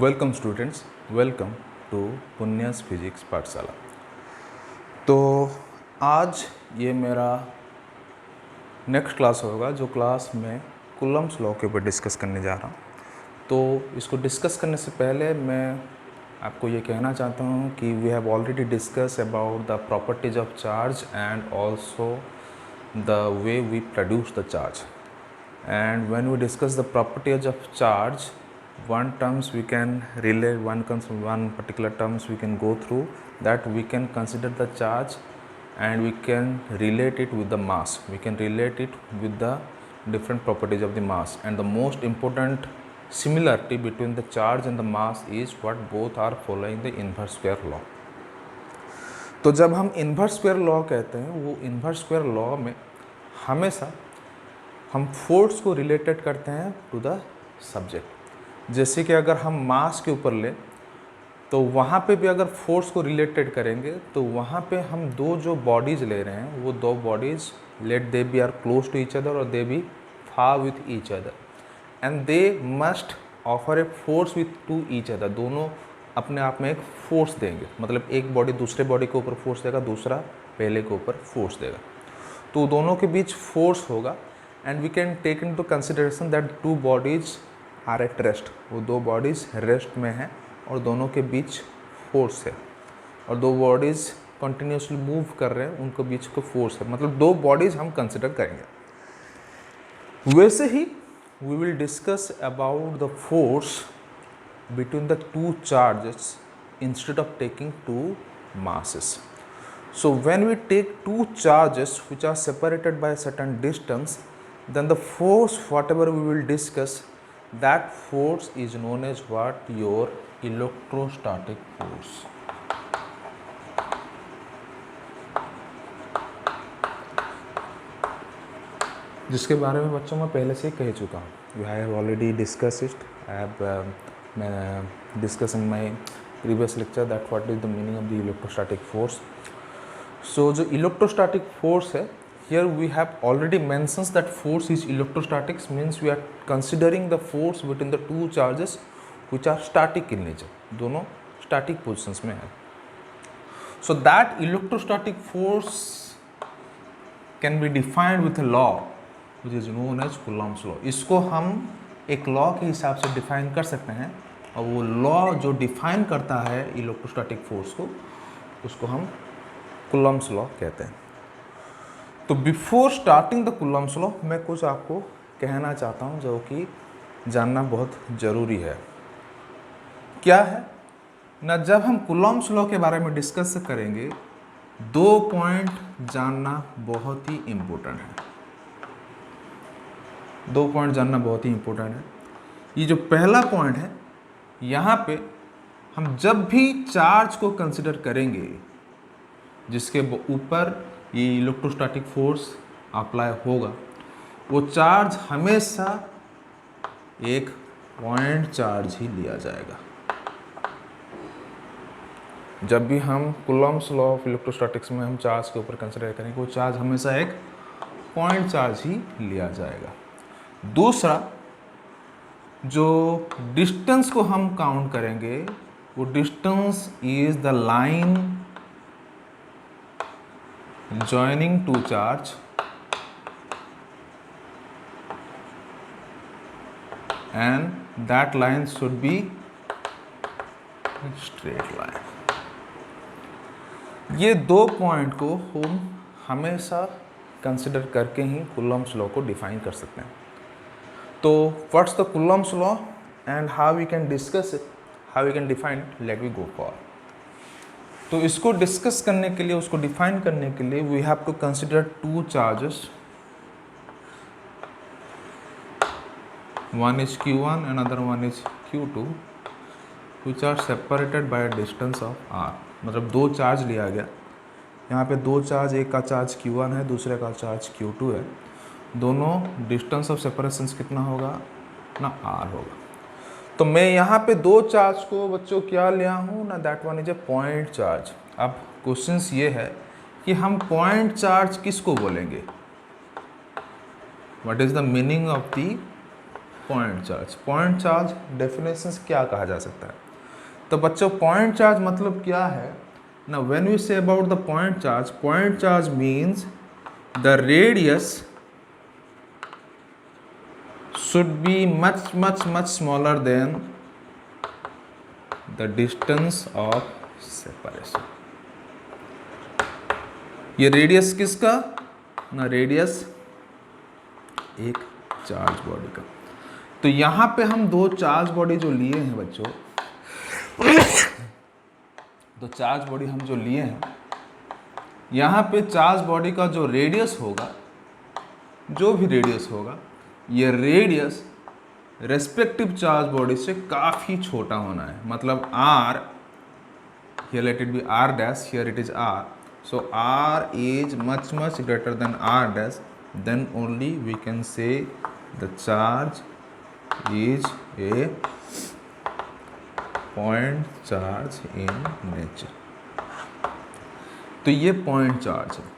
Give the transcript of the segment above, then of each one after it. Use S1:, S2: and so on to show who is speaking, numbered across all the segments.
S1: Welcome students, welcome to पुण्यस physics Pathshala. तो आज ये मेरा नेक्स्ट क्लास होगा, जो क्लास मैं कूलम्ब्स लॉ के ऊपर डिस्कस करने जा रहा हूँ। तो इसको डिस्कस करने से पहले मैं आपको ये कहना चाहता हूँ कि we have already discuss about the properties of charge and also the way we produce the charge. And when we discuss the properties of charge, one terms we can relate, one particular terms we can go through, that we can consider the charge and we can relate it with the mass. We can relate it with the different properties of the mass, and the most important similarity between the charge and the mass is what both are following the inverse square law. तो जब हम inverse square law कहते हैं, वो inverse square law में हमेशा हम force को रिलेटेड करते हैं टू द सब्जेक्ट। जैसे कि अगर हम मास के ऊपर लें तो वहाँ पे भी अगर फोर्स को रिलेटेड करेंगे तो वहाँ पे हम दो जो बॉडीज़ ले रहे हैं, वो दो bodies, let they be are close to each other और they be far with each other, and they must offer a force with to each other. दोनों अपने आप में एक फोर्स देंगे, मतलब एक बॉडी दूसरे बॉडी के ऊपर फोर्स देगा, दूसरा पहले के ऊपर फोर्स देगा, तो दोनों के बीच फोर्स होगा। And we can take into consideration that two bodies are at rest, वो दो बॉडीज़ रेस्ट में हैं और दोनों के बीच फोर्स है, और दो बॉडीज़ कंटिन्यूसली मूव कर रहे हैं, उनके बीच को फोर्स है, मतलब दो बॉडीज़ हम कंसिडर करेंगे। वैसे ही we will discuss about the force between the two charges instead of taking two masses. So when we take two charges which are separated by a certain distance, then the force whatever we will discuss, that force is known as what? Your electrostatic force. जिसके बारे में बच्चों मैं पहले से ही कह चुका हूँ. We have already discussed it. I have discussed in my previous lecture that what is the meaning of the electrostatic force. So जो electrostatic force है, here we have already mentions that force is electrostatics, means we are considering the force between the two charges which are static in nature, दोनों static positions में है. So that electrostatic force can be defined with a law which is known as Coulomb's law. इसको हम एक law के हिसाब से define कर सकते हैं, और वो लॉ जो डिफाइन करता है इलेक्ट्रोस्टैटिक फोर्स को, उसको हम Coulomb's law कहते हैं. तो before starting the Coulomb's law मैं कुछ आपको कहना चाहता हूँ जो कि जानना बहुत ज़रूरी है. क्या है ना, जब हम Coulomb's law के बारे में डिस्कस करेंगे, दो पॉइंट जानना बहुत ही इम्पोर्टेंट है. दो पॉइंट जानना बहुत ही इम्पोर्टेंट है. ये जो पहला पॉइंट है, यहाँ पे हम जब भी चार्ज को कंसिडर करेंगे जिसके ऊपर ये इलेक्ट्रोस्टैटिक फोर्स अप्लाई होगा, वो चार्ज हमेशा एक पॉइंट चार्ज ही लिया जाएगा. जब भी हम Coulomb's लॉ ऑफ इलेक्ट्रोस्टैटिक्स में हम चार्ज के ऊपर कंसिडर करेंगे, वो चार्ज हमेशा एक पॉइंट चार्ज ही लिया जाएगा. दूसरा, जो डिस्टेंस को हम काउंट करेंगे, वो distance is the line joining two charge and that line should be straight line. ये दो पॉइंट को हम हमेशा कंसिडर करके ही Coulomb's law को डिफाइन कर सकते हैं. तो what's the Coulomb's law and how we can discuss it, how we can define it, let we go for. तो इसको डिस्कस करने के लिए, उसको डिफाइन करने के लिए we have to consider two charges. One is Q1 and other one is Q2 which are separated by a distance of r. मतलब दो चार्ज लिया गया, यहाँ पे दो चार्ज, एक का चार्ज Q1 है, दूसरे का चार्ज Q2 है. दोनों डिस्टेंस ऑफ सेपरेशन कितना होगा ना, r होगा. तो मैं यहाँ पे दो चार्ज को बच्चों क्या लिया हूँ ना, that one is a point charge. अब क्वेश्चंस ये है कि हम पॉइंट चार्ज किसको बोलेंगे, what is the meaning of the point charge. Point charge definition से क्या कहा जा सकता है? तो बच्चों पॉइंट चार्ज मतलब क्या है ना, when we say about the point charge means the radius should be much smaller than the distance of separation। ये रेडियस किसका ना, रेडियस एक चार्ज बॉडी का। तो यहां पे हम दो चार्ज बॉडी जो लिए हैं बच्चों, तो चार्ज बॉडी हम जो लिए हैं, यहां पे चार्ज बॉडी का जो रेडियस होगा, जो भी रेडियस होगा, ये रेडियस रेस्पेक्टिव चार्ज बॉडी से काफ़ी छोटा होना है। मतलब r, here let it be r dash, here it is r, so r is much greater than r dash, then only we can say the charge is a point charge in nature। तो ये point charge है।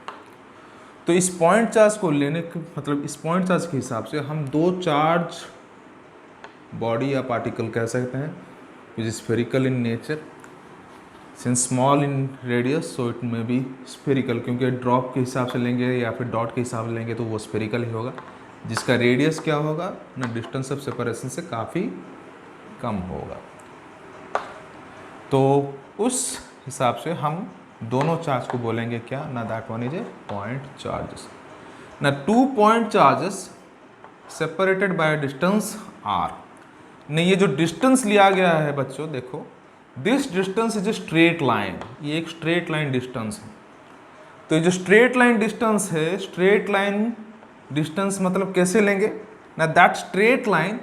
S1: तो इस point charge को लेने के मतलब इस पॉइंट चार्ज के हिसाब से हम दो चार्ज बॉडी या पार्टिकल कह सकते हैं, which is spherical in nature, since small in radius so it may be spherical, क्योंकि ड्रॉप के हिसाब से लेंगे या फिर डॉट के हिसाब से लेंगे तो वो स्फेरिकल ही होगा, जिसका रेडियस क्या होगा ना, डिस्टेंस ऑफ सेपरेशन से काफ़ी कम होगा। तो उस हिसाब से हम दोनों चार्ज को बोलेंगे क्या ना, that one is a point charges. ना two point charges separated by distance r। नहीं, ये जो डिस्टेंस लिया गया है बच्चों, देखो this distance is a straight line, ये एक स्ट्रेट लाइन डिस्टेंस है। तो ये जो स्ट्रेट लाइन डिस्टेंस है, स्ट्रेट लाइन डिस्टेंस मतलब कैसे लेंगे ना, that straight line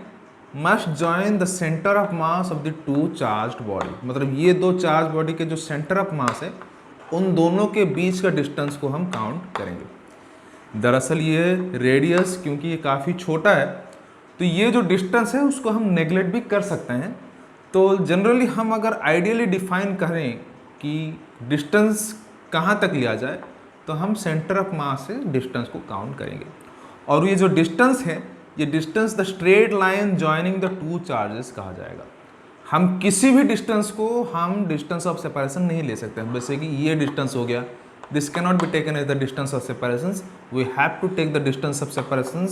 S1: must join the centre of mass of the two charged body. मतलब ये दो चार्ज बॉडी के जो सेंटर ऑफ मास है, उन दोनों के बीच का डिस्टेंस को हम काउंट करेंगे। दरअसल ये रेडियस क्योंकि ये काफ़ी छोटा है, तो ये जो डिस्टेंस है उसको हम नेगलेक्ट भी कर सकते हैं। तो जनरली हम अगर आइडियली डिफाइन करें कि डिस्टेंस कहाँ तक लिया जाए, तो हम सेंटर ऑफ मास से डिस्टेंस को काउंट करेंगे। और ये जो डिस्टेंस है, ये distance the straight line joining the two charges कहा जाएगा। हम किसी भी डिस्टेंस को हम डिस्टेंस ऑफ सेपरेशन नहीं ले सकते हैं। जैसे कि ये डिस्टेंस हो गया, this can not be taken as the distance of separation, we have to take the distance of separation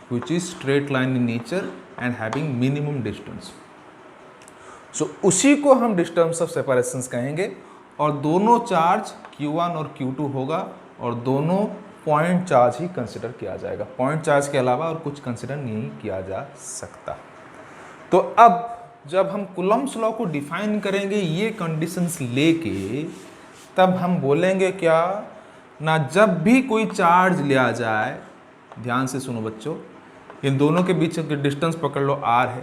S1: which is straight line in nature and having minimum distance। so उसी को हम डिस्टेंस ऑफ सेपरेशंस कहेंगे। और दोनों charge Q1 और Q2 होगा और दोनों पॉइंट चार्ज ही कंसिडर किया जाएगा। पॉइंट चार्ज के अलावा और कुछ कंसिडर नहीं किया जा सकता। तो अब जब हम कूलम्ब्स लॉ को डिफाइन करेंगे ये कंडीशंस लेके, तब हम बोलेंगे क्या ना, जब भी कोई चार्ज लिया जाए, ध्यान से सुनो बच्चों, इन दोनों के बीच के डिस्टेंस पकड़ लो r है,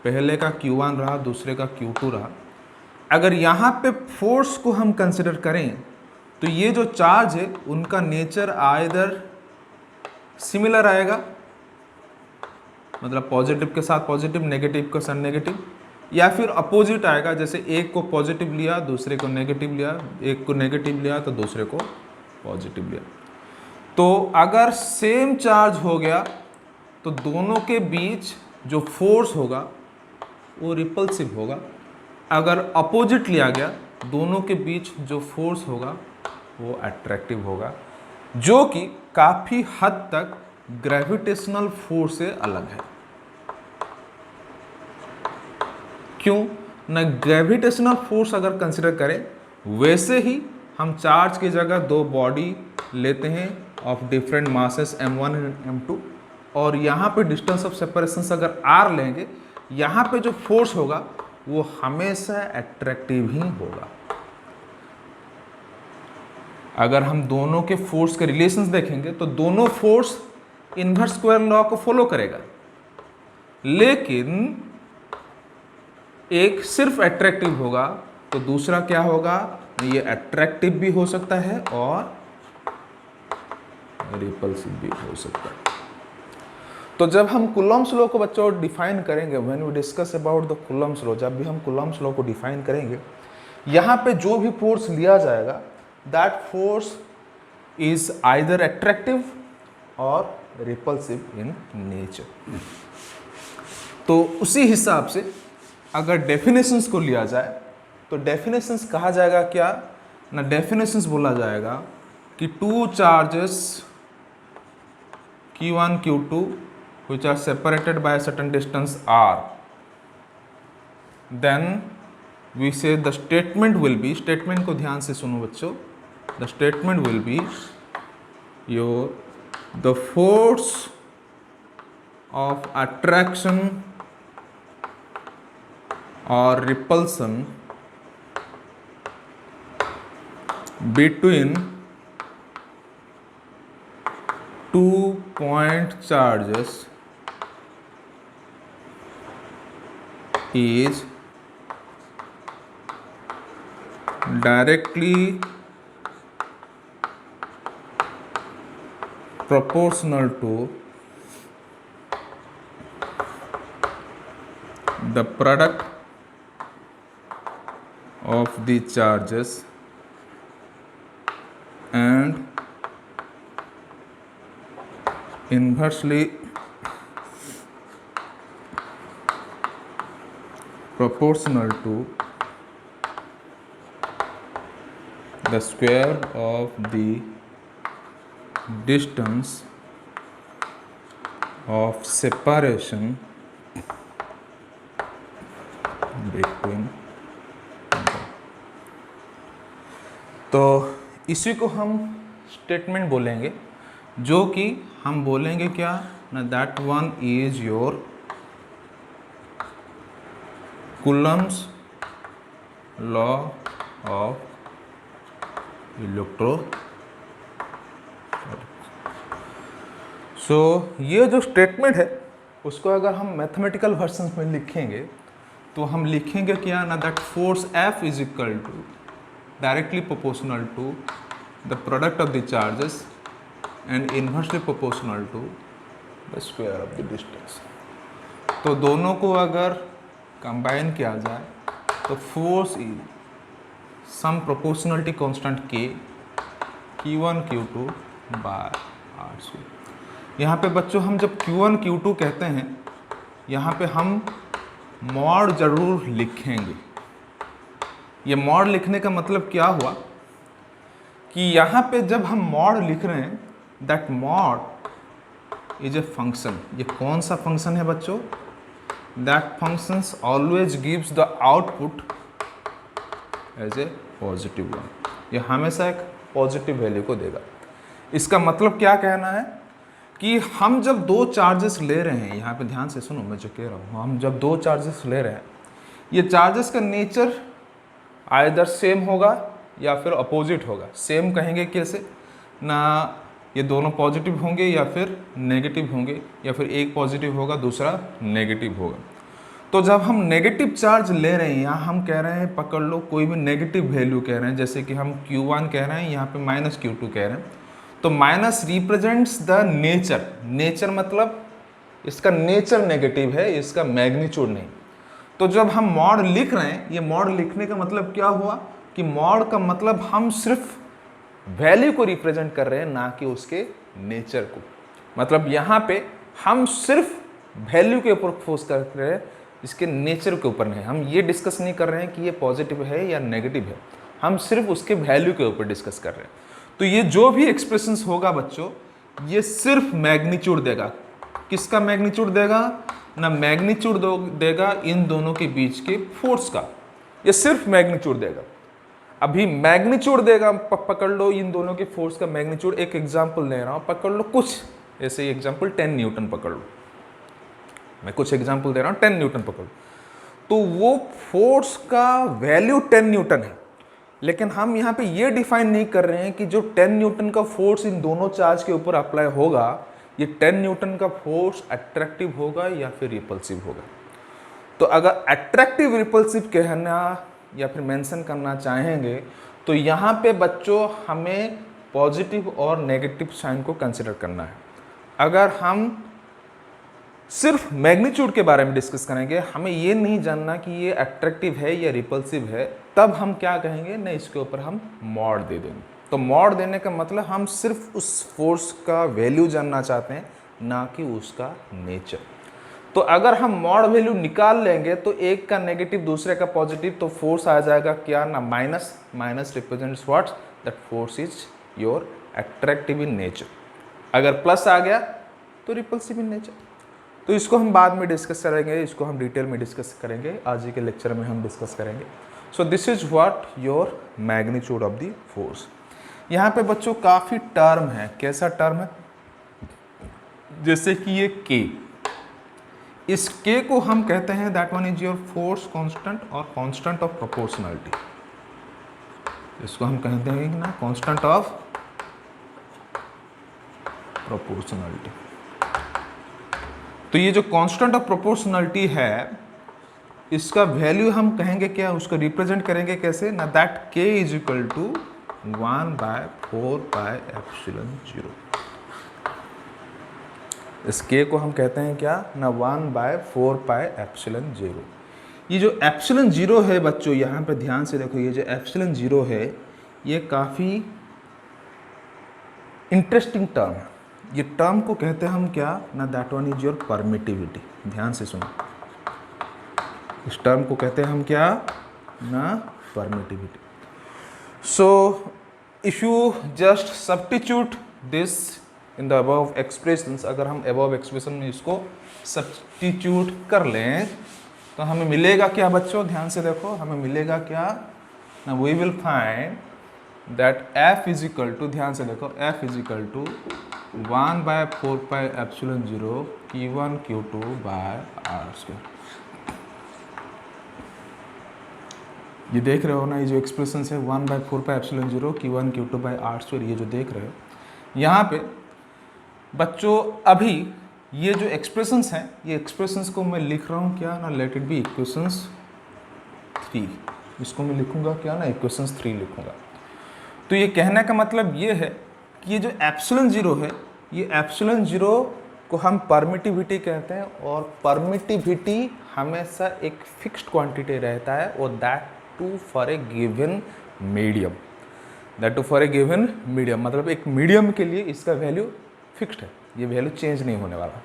S1: पहले का Q1 रहा, दूसरे का Q2 रहा। अगर यहाँ पे फोर्स को हम कंसिडर करें तो ये जो चार्ज है उनका नेचर आइदर सिमिलर आएगा, मतलब पॉजिटिव के साथ पॉजिटिव, नेगेटिव के साथ नेगेटिव, या फिर अपोजिट आएगा, जैसे एक को पॉजिटिव लिया दूसरे को नेगेटिव लिया, एक को नेगेटिव लिया तो दूसरे को पॉजिटिव लिया। तो अगर सेम चार्ज हो गया तो दोनों के बीच जो फोर्स होगा वो रिपल्सिव होगा। अगर अपोजिट लिया गया, दोनों के बीच जो फोर्स होगा वो अट्रैक्टिव होगा, जो कि काफ़ी हद तक ग्रेविटेशनल फोर्स से अलग है। क्यों ना, ग्रेविटेशनल फोर्स अगर कंसिडर करें, वैसे ही हम चार्ज की जगह दो बॉडी लेते हैं of different masses m1 and m2, और यहाँ पे डिस्टेंस ऑफ सेपरेशन अगर r लेंगे, यहाँ पे जो फोर्स होगा वो हमेशा अट्रैक्टिव ही होगा। अगर हम दोनों के फोर्स के रिलेशंस देखेंगे तो दोनों फोर्स इनवर्स स्क्वायर लॉ को फॉलो करेगा, लेकिन एक सिर्फ अट्रैक्टिव होगा तो दूसरा क्या होगा, ये अट्रैक्टिव भी हो सकता है और रिपल्सिव भी हो सकता है। तो जब हम कूलम्ब्स लॉ को बच्चों डिफाइन करेंगे, when we discuss about the Coulomb's law, जब भी हम कूलम्ब्स लॉ को डिफाइन करेंगे, यहाँ पे जो भी फोर्स लिया जाएगा, that force is either attractive और रिपल्सिव इन नेचर। तो उसी हिसाब से अगर डेफिनेशंस को लिया जाए तो डेफिनेशंस कहा जाएगा क्या ना, डेफिनेशंस बोला जाएगा कि two charges Q1 Q2 which are separated by a certain distance r, then we say the statement will be, statement को ध्यान से सुनो बच्चों, the statement will be the force of attraction or repulsion between two point charges is directly proportional to the product of the charges and inversely proportional to the square of the distance of separation between. तो इसी को हम statement बोलेंगे, जो कि हम बोलेंगे क्या ना, that one is your Coulomb's law of electro. So ये जो स्टेटमेंट है उसको अगर हम मैथमेटिकल वर्जन्स में लिखेंगे तो हम लिखेंगे क्या ना, that force F is equal to directly proportional to the product of the charges and inversely proportional to the square of the distance. तो दोनों को अगर कंबाइन किया जाए तो force is some proportionality constant K Q1 Q2 by R²। यहाँ पे बच्चों हम जब Q1 Q2 कहते हैं यहाँ पे हम मॉड जरूर लिखेंगे। ये मॉड लिखने का मतलब क्या हुआ कि यहाँ पे जब हम मॉड लिख रहे हैं, that mod is a function. ये कौन सा फंक्शन है बच्चों? That functions always gives the output as a positive one. ये हमेशा एक पॉजिटिव वैल्यू को देगा। इसका मतलब क्या कहना है कि हम जब दो चार्जेस ले रहे हैं, यहाँ पे ध्यान से सुनो मैं जो कह रहा हूँ, हम जब दो चार्जेस ले रहे हैं, ये चार्जेस का नेचर आइदर सेम होगा या फिर अपोजिट होगा। सेम कहेंगे कैसे ना, ये दोनों पॉजिटिव होंगे या फिर नेगेटिव होंगे, या फिर एक पॉजिटिव होगा दूसरा नेगेटिव होगा। तो जब हम नेगेटिव चार्ज ले रहे हैं, यहाँ हम कह रहे हैं, पकड़ लो कोई भी नेगेटिव वैल्यू कह रहे हैं, जैसे कि हम Q1 कह रहे हैं, यहाँ पे -Q2 कह रहे हैं, तो minus represents the nature. Nature मतलब इसका नेचर नेगेटिव है, इसका मैग्नीट्यूड नहीं। तो जब हम मॉड लिख रहे हैं, ये मॉड लिखने का मतलब क्या हुआ कि मॉड का मतलब हम सिर्फ वैल्यू को रिप्रेजेंट कर रहे हैं, ना कि उसके नेचर को। मतलब यहाँ पे हम सिर्फ वैल्यू के ऊपर फोकस कर रहे हैं, इसके नेचर के ऊपर नहीं। हम ये डिस्कस नहीं कर रहे हैं कि ये पॉजिटिव है या नेगेटिव है, हम सिर्फ उसके वैल्यू के ऊपर डिस्कस कर रहे हैं। तो ये जो भी एक्सप्रेशंस होगा बच्चों, ये सिर्फ मैग्नीट्यूड देगा। किसका मैग्नीट्यूड देगा ना, मैग्नीट्यूड देगा इन दोनों के बीच के फोर्स का। ये सिर्फ मैग्नीट्यूड देगा। अभी मैग्नीट्यूड देगा, पकड़ लो इन दोनों के फोर्स का मैग्नीट्यूड। एक एग्जांपल ले रहा हूं, पकड़ लो कुछ ऐसे एग्जांपल 10 न्यूटन पकड़ लो। मैं कुछ एग्जांपल दे रहा हूं, 10 न्यूटन पकड़ लो। तो वो फोर्स का वैल्यू 10 न्यूटन है, लेकिन हम यहाँ पे ये डिफाइन नहीं कर रहे हैं कि जो 10 न्यूटन का फोर्स इन दोनों चार्ज के ऊपर अप्लाई होगा, ये 10 न्यूटन का फोर्स अट्रैक्टिव होगा या फिर रिपल्सिव होगा। तो अगर अट्रैक्टिव रिपल्सिव कहना या फिर मेंशन करना चाहेंगे तो यहाँ पे बच्चों हमें पॉजिटिव और नेगेटिव साइन को कंसिडर करना है। अगर हम सिर्फ मैग्नीट्यूड के बारे में डिस्कस करेंगे, हमें ये नहीं जानना कि ये अट्रैक्टिव है या रिपल्सिव है, तब हम क्या कहेंगे ना, इसके ऊपर हम मॉड दे देंगे। तो मॉड देने का मतलब हम सिर्फ उस फोर्स का वैल्यू जानना चाहते हैं, ना कि उसका नेचर। तो अगर हम मॉड वैल्यू निकाल लेंगे तो एक का नेगेटिव दूसरे का पॉजिटिव, तो फोर्स आ जाएगा क्या ना minus, minus represents what, that force is your attractive in nature. अगर प्लस आ गया तो रिपल्सिव इन नेचर। तो इसको हम बाद में डिस्कस करेंगे, इसको हम डिटेल में डिस्कस करेंगे, आज ही के लेक्चर में हम डिस्कस करेंगे। सो this is what your magnitude of the force. यहाँ पे बच्चों काफ़ी टर्म है। कैसा टर्म है? जैसे कि ये के, इस के को हम कहते हैं that one is your force constant और कांस्टेंट ऑफ प्रोपोर्शनलिटी। इसको हम कहते हैं ना कांस्टेंट ऑफ प्रोपोर्शनलिटी। तो ये जो कांस्टेंट ऑफ प्रोपोर्शनलिटी है, इसका वैल्यू हम कहेंगे क्या, उसको रिप्रेजेंट करेंगे कैसे ना, दैट के इज इक्वल टू 1/4πε0। इस के को हम कहते हैं क्या ना 1/4πε0। ये जो एप्सिलॉन 0 है बच्चों, यहाँ पे ध्यान से देखो, ये जो एप्सिलॉन 0 है ये काफ़ी इंटरेस्टिंग टर्म है। ये टर्म को कहते हैं हम क्या ना, that one is your permittivity. ध्यान से सुनो, इस टर्म को कहते हैं हम क्या ना, permittivity. So if you just substitute this in the above expressions, अगर हम अबव एक्सप्रेशन में इसको सब्स्टिट्यूट कर लें तो हमें मिलेगा क्या बच्चों, ध्यान से देखो, हमें मिलेगा क्या ना, we will find that F is equal to, ध्यान से देखो, F is equal to 1/4πε0 Q1 Q2 R²। ये देख रहे हो ना, ये जो एक्सप्रेशन है 1/4πε0 Q1 Q2 R², ये जो देख रहे हो यहाँ पे बच्चों, अभी ये जो एक्सप्रेशंस हैं, ये एक्सप्रेशंस को मैं लिख रहा हूँ क्या ना, लेट इट बी इक्वेशंस 3। इसको मैं लिखूंगा क्या ना, इक्वेशंस 3 लिखूंगा। तो ये कहने का मतलब ये है कि ये जो एप्सिलॉन 0 है, ये एप्सिलॉन 0 को हम परमिटिविटी कहते हैं, और परमिटिविटी हमेशा एक फिक्स्ड क्वांटिटी रहता है, और that too for a given medium. That too for a given medium मतलब एक मीडियम के लिए इसका वैल्यू फिक्स्ड है, ये वैल्यू चेंज नहीं होने वाला।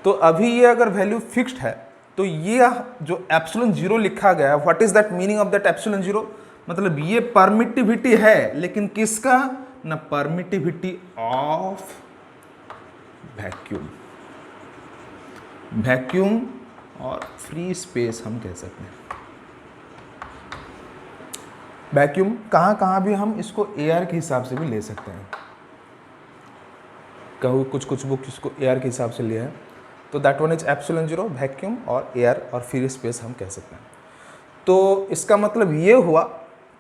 S1: तो अभी ये अगर वैल्यू फिक्स्ड है, तो ये जो एप्सिलॉन 0 लिखा गया, what is that meaning of that epsilon 0, मतलब ये परमिटिविटी है, लेकिन किसका ना, परमिटिविटी ऑफ वैक्यूम। वैक्यूम और फ्री स्पेस हम कह सकते हैं। वैक्यूम कहाँ भी हम इसको एयर के हिसाब से भी ले सकते हैं, कुछ बुक इसको एयर के हिसाब से लिया है। तो that one is epsilon 0, vacuum और एयर और फ्री स्पेस हम कह सकते हैं। तो इसका मतलब ये हुआ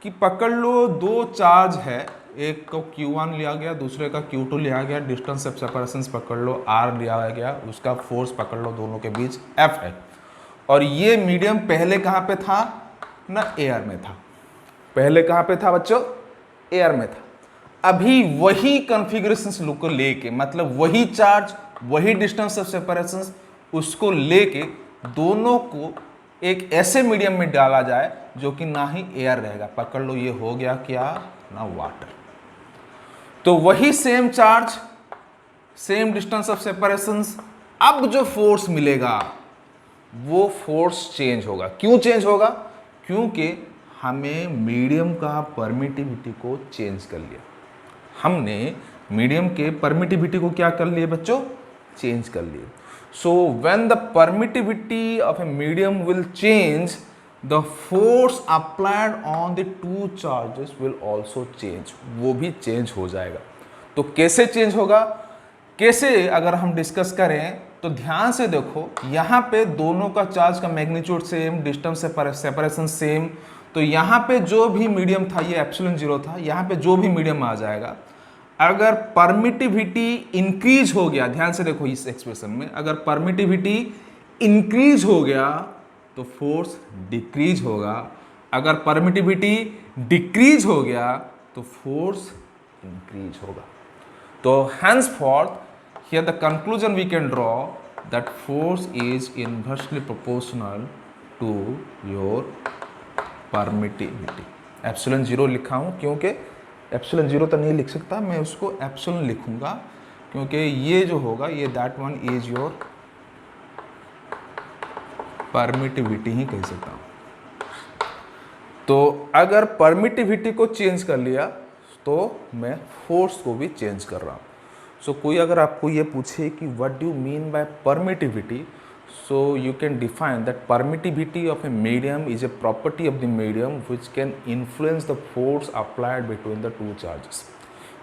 S1: कि पकड़ लो दो चार्ज है, एक को Q1 लिया गया, दूसरे का Q2 लिया गया, डिस्टेंस ऑफ सेपरेशंस पकड़ लो R लिया गया, उसका फोर्स पकड़ लो, दोनों के बीच F है, और ये मीडियम पहले कहाँ पे था ना, एयर में था। पहले कहाँ पे था बच्चों, एयर में था। अभी वही कॉन्फ़िगरेशंस को लेके, मतलब वही चार्ज, वही डिस्टेंस ऑफ सेपरेशंस, उसको लेके दोनों को एक ऐसे मीडियम में डाला जाए जो कि ना ही एयर रहेगा। पकड़ लो, ये हो गया क्या ना, वाटर। तो वही same charge, same distance of separations, अब जो फोर्स मिलेगा वो फोर्स चेंज होगा। क्यों चेंज होगा? क्योंकि हमें मीडियम का परमिटिविटी को चेंज कर लिया। हमने मीडियम के परमिटिविटी को क्या कर लिए बच्चों, चेंज कर लिए। So when the permittivity of a medium will change, the force applied on the two charges will also change, वो भी चेंज हो जाएगा। तो कैसे चेंज होगा, कैसे अगर हम डिस्कस करें तो ध्यान से देखो, यहाँ पे दोनों का चार्ज का magnitude same, distance separation same, तो यहाँ पे जो भी मीडियम था ये एप्सिलॉन 0 था, यहाँ पे जो भी मीडियम आ जाएगा, अगर परमिटिविटी इंक्रीज हो गया, ध्यान से देखो इस एक्सप्रेशन में, अगर परमिटिविटी इंक्रीज हो गया तो फोर्स डिक्रीज होगा, अगर परमिटिविटी डिक्रीज हो गया तो फोर्स इंक्रीज होगा। तो henceforth here the conclusion we can draw that force is inversely proportional to your permittivity। Epsilon 0 लिखा हूँ क्योंकि एप्सिलॉन 0 तो नहीं लिख सकता, मैं उसको एप्सिलॉन लिखूंगा क्योंकि ये जो होगा ये that one is your permittivity ही कह सकता हूँ। तो अगर परमिटिविटी को चेंज कर लिया तो मैं फोर्स को भी चेंज कर रहा हूँ। सो कोई अगर आपको ये पूछे कि what do you mean by permittivity, so you can define that permittivity of a medium is a property of the medium which can influence the force applied between the two charges.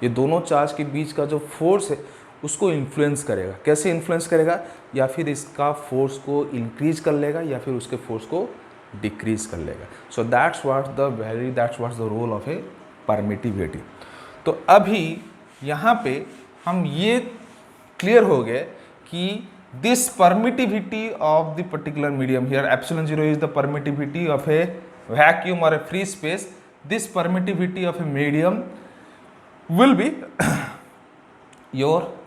S1: ये दोनों charge के बीच का जो force है उसको influence करेगा। कैसे influence करेगा? या फिर इसका फोर्स को इंक्रीज कर लेगा या फिर उसके फोर्स को डिक्रीज कर लेगा। So that's what the role of a permittivity. तो अभी यहाँ पे हम ये क्लियर हो गए कि this permittivity of the particular medium, here epsilon 0 is the permittivity of a vacuum और a free space. This permittivity of a medium will be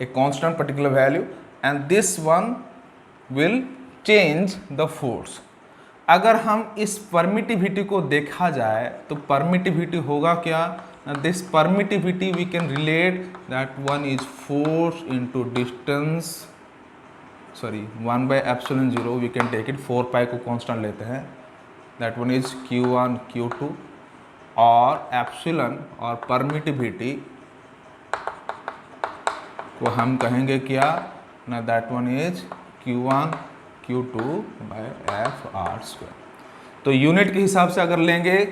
S1: a constant particular value and this one will change the force। अगर हम इस permittivity को देखा जाए तो permittivity होगा क्या? This permittivity we can relate that one is force into distance, 1 by epsilon 0 we can take it, 4 pi को कांस्टेंट लेते हैं, that one is q1 q2 और एप्सिलॉन और परमिटिविटी को हम कहेंगे क्या ना, that one is q1 q2 bye f/r²। तो यूनिट के हिसाब से अगर लेंगे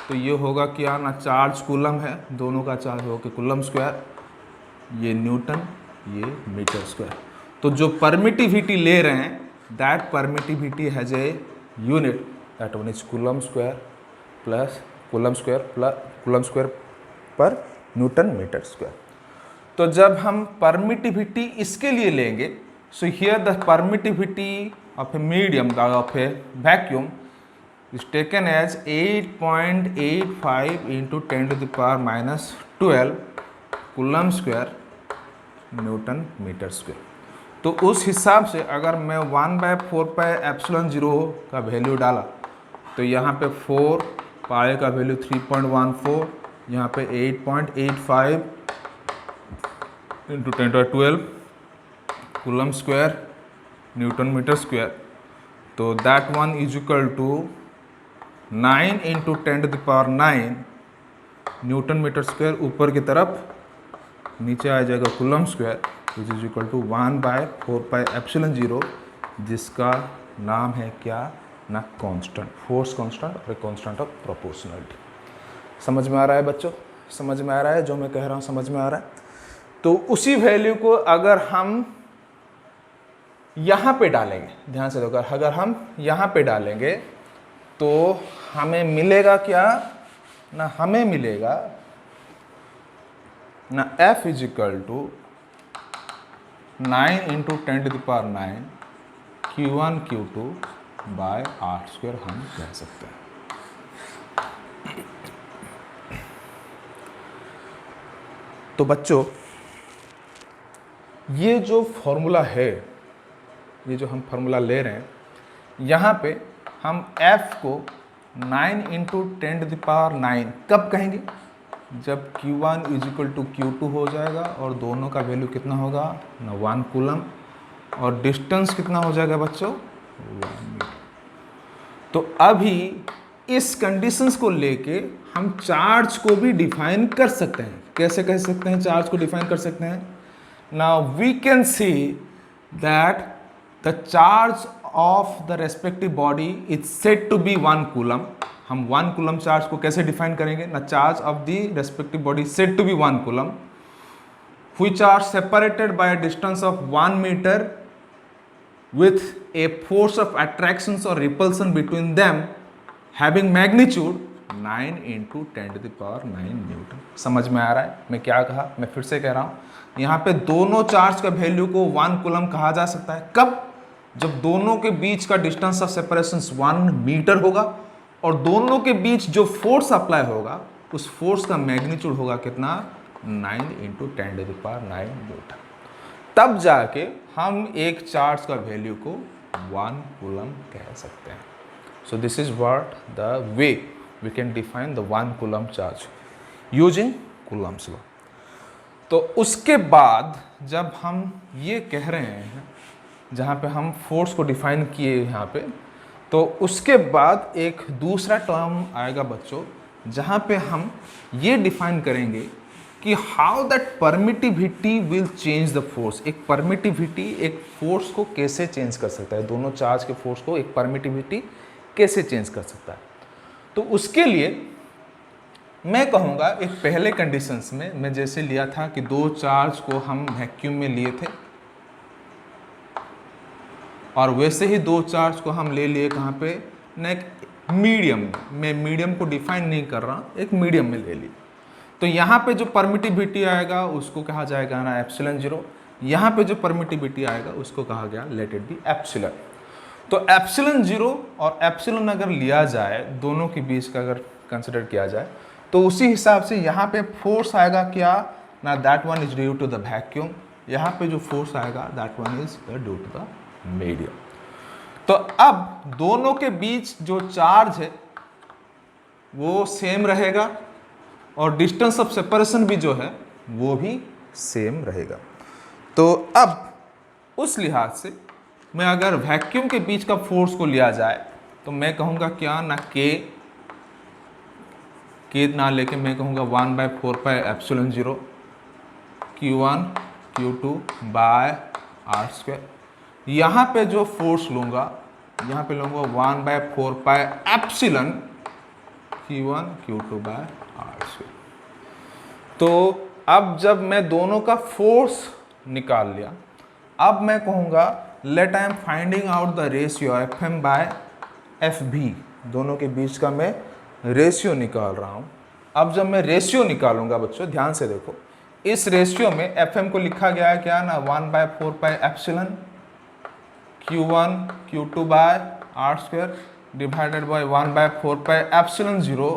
S1: तो ये होगा क्या ना, चार्ज कूलम है, दोनों का चार्ज होगा कूलम स्क्वायर, ये न्यूटन, ये मीटर स्क्वायर। तो जो परमिटिविटी ले रहे हैं that permittivity has a unit, that one is coulomb square plus coulomb square per newton metre square. तो जब हम परमिटिविटी इसके लिए लेंगे, so here the permittivity of a medium of a vacuum is taken as 8.85 into 10⁻⁻12 coulomb square newton metre square. तो उस हिसाब से अगर मैं 1/4πε0 का वैल्यू डाला तो यहाँ पे 4 पाई का वैल्यू 3.14, यहाँ पे 8.85 into 10⁻12 coulomb square newton metre square. तो that one is equal to 9 into 10⁹ newton metre square, ऊपर की तरफ नीचे आ जाएगा coulomb square which is equal to 1/4πε0, जिसका नाम है क्या ना, कांस्टेंट, फोर्स कांस्टेंट और कांस्टेंट ऑफ प्रोपोर्शनलिटी। समझ में आ रहा है बच्चों? समझ में आ रहा है जो मैं कह रहा हूँ? समझ में आ रहा है? तो उसी वैल्यू को अगर हम यहाँ पे डालेंगे, ध्यान से देखो, अगर हम यहाँ पे डालेंगे तो हमें मिलेगा क्या ना, हमें मिलेगा ना F is equal to 9 into 10⁹ q1 q2 by r² हम कह सकते हैं। तो बच्चों ये जो फॉर्मूला है, ये जो हम फॉर्मूला ले रहे हैं, यहाँ पे हम f को 9 इंटू 10⁹ कब कहेंगे? जब q1 is equal to q2 हो जाएगा और दोनों का वैल्यू कितना होगा ना, 1 कूलम, और डिस्टेंस कितना हो जाएगा बच्चों, 1 मीटर। तो अभी इस कंडीशंस को लेके हम चार्ज को भी डिफाइन कर सकते हैं। कैसे कह सकते हैं चार्ज को डिफाइन कर सकते हैं? Now we can see that the charge of the respective body is said to be 1 coulomb. हम 1 कूलम चार्ज को कैसे डिफाइन करेंगे ना, charge of the respective body said to be 1 coulomb which are separated by a distance of 1 meter with a force of attractions or repulsion between them having magnitude 9 into 10⁹ Newton. समझ में आ रहा है मैं क्या कहा? मैं फिर से कह रहा हूँ, यहाँ पे दोनों चार्ज का वैल्यू को 1 कूलम कहा जा सकता है। कब? जब दोनों के बीच का डिस्टेंस ऑफ सेपरेशन 1 मीटर होगा और दोनों के बीच जो फोर्स अप्लाई होगा उस फोर्स का मैग्नीट्यूड होगा कितना, 9 इंटू 10⁹ न्यूटन। तब जाके हम एक चार्ज का वैल्यू को 1 कूलम कह सकते हैं। So this is what the way we can define the 1 coulomb charge using Coulomb's law. तो उसके बाद जब हम ये कह रहे हैं, जहाँ पे हम फोर्स को डिफाइन किए यहाँ पे, तो उसके बाद एक दूसरा टर्म आएगा बच्चों, जहाँ पे हम ये डिफाइन करेंगे कि how that permittivity will change the force. एक परमिटिविटी एक फोर्स को कैसे चेंज कर सकता है, दोनों चार्ज के फोर्स को एक परमिटिविटी कैसे चेंज कर सकता है। तो उसके लिए मैं कहूँगा एक पहले कंडीशंस में मैं जैसे लिया था कि दो चार्ज को हम वैक्यूम में लिए थे, और वैसे ही दो चार्ज को हम ले लिए कहाँ पे ना, एक मीडियम में। मैं मीडियम को डिफाइन नहीं कर रहा, एक मीडियम में ले ली। तो यहाँ पे जो परमिटिविटी आएगा उसको कहा जाएगा ना एप्सिलॉन जीरो। यहाँ पे जो परमिटिविटी आएगा उसको कहा गया लेट इट बी एप्सिलॉन। तो एप्सिलॉन जीरो और एप्सिलॉन अगर लिया जाए, दोनों के बीच का अगर कंसिडर किया जाए, तो उसी हिसाब से यहाँ पे फोर्स आएगा क्या ना, that one is due to the vacuum. यहाँ पे जो फोर्स आएगा that one is due to the medium. तो अब दोनों के बीच जो चार्ज है वो सेम रहेगा और डिस्टेंस ऑफ सेपरेशन भी जो है वो भी सेम रहेगा। तो अब उस लिहाज से मैं अगर वैक्यूम के बीच का फोर्स को लिया जाए तो मैं कहूँगा क्या ना, के ना लेके मैं कहूँगा 1/4 pi epsilon zero Q1 Q2 by R square. यहाँ पे जो फोर्स लूँगा, यहाँ पे लूँगा 1/4 pi epsilon Q1 Q2 by R square. तो अब जब मैं दोनों का फोर्स निकाल लिया, अब मैं कहूँगा let I am finding out the ratio FM by FB। दोनों के बीच का मैं रेशियो निकाल रहा हूँ। अब जब मैं रेशियो निकालूंगा बच्चों ध्यान से देखो, इस रेशियो में FM को लिखा गया है क्या ना, 1/4 pi epsilon Q1 Q2 by R square divided by 1/4 pi epsilon zero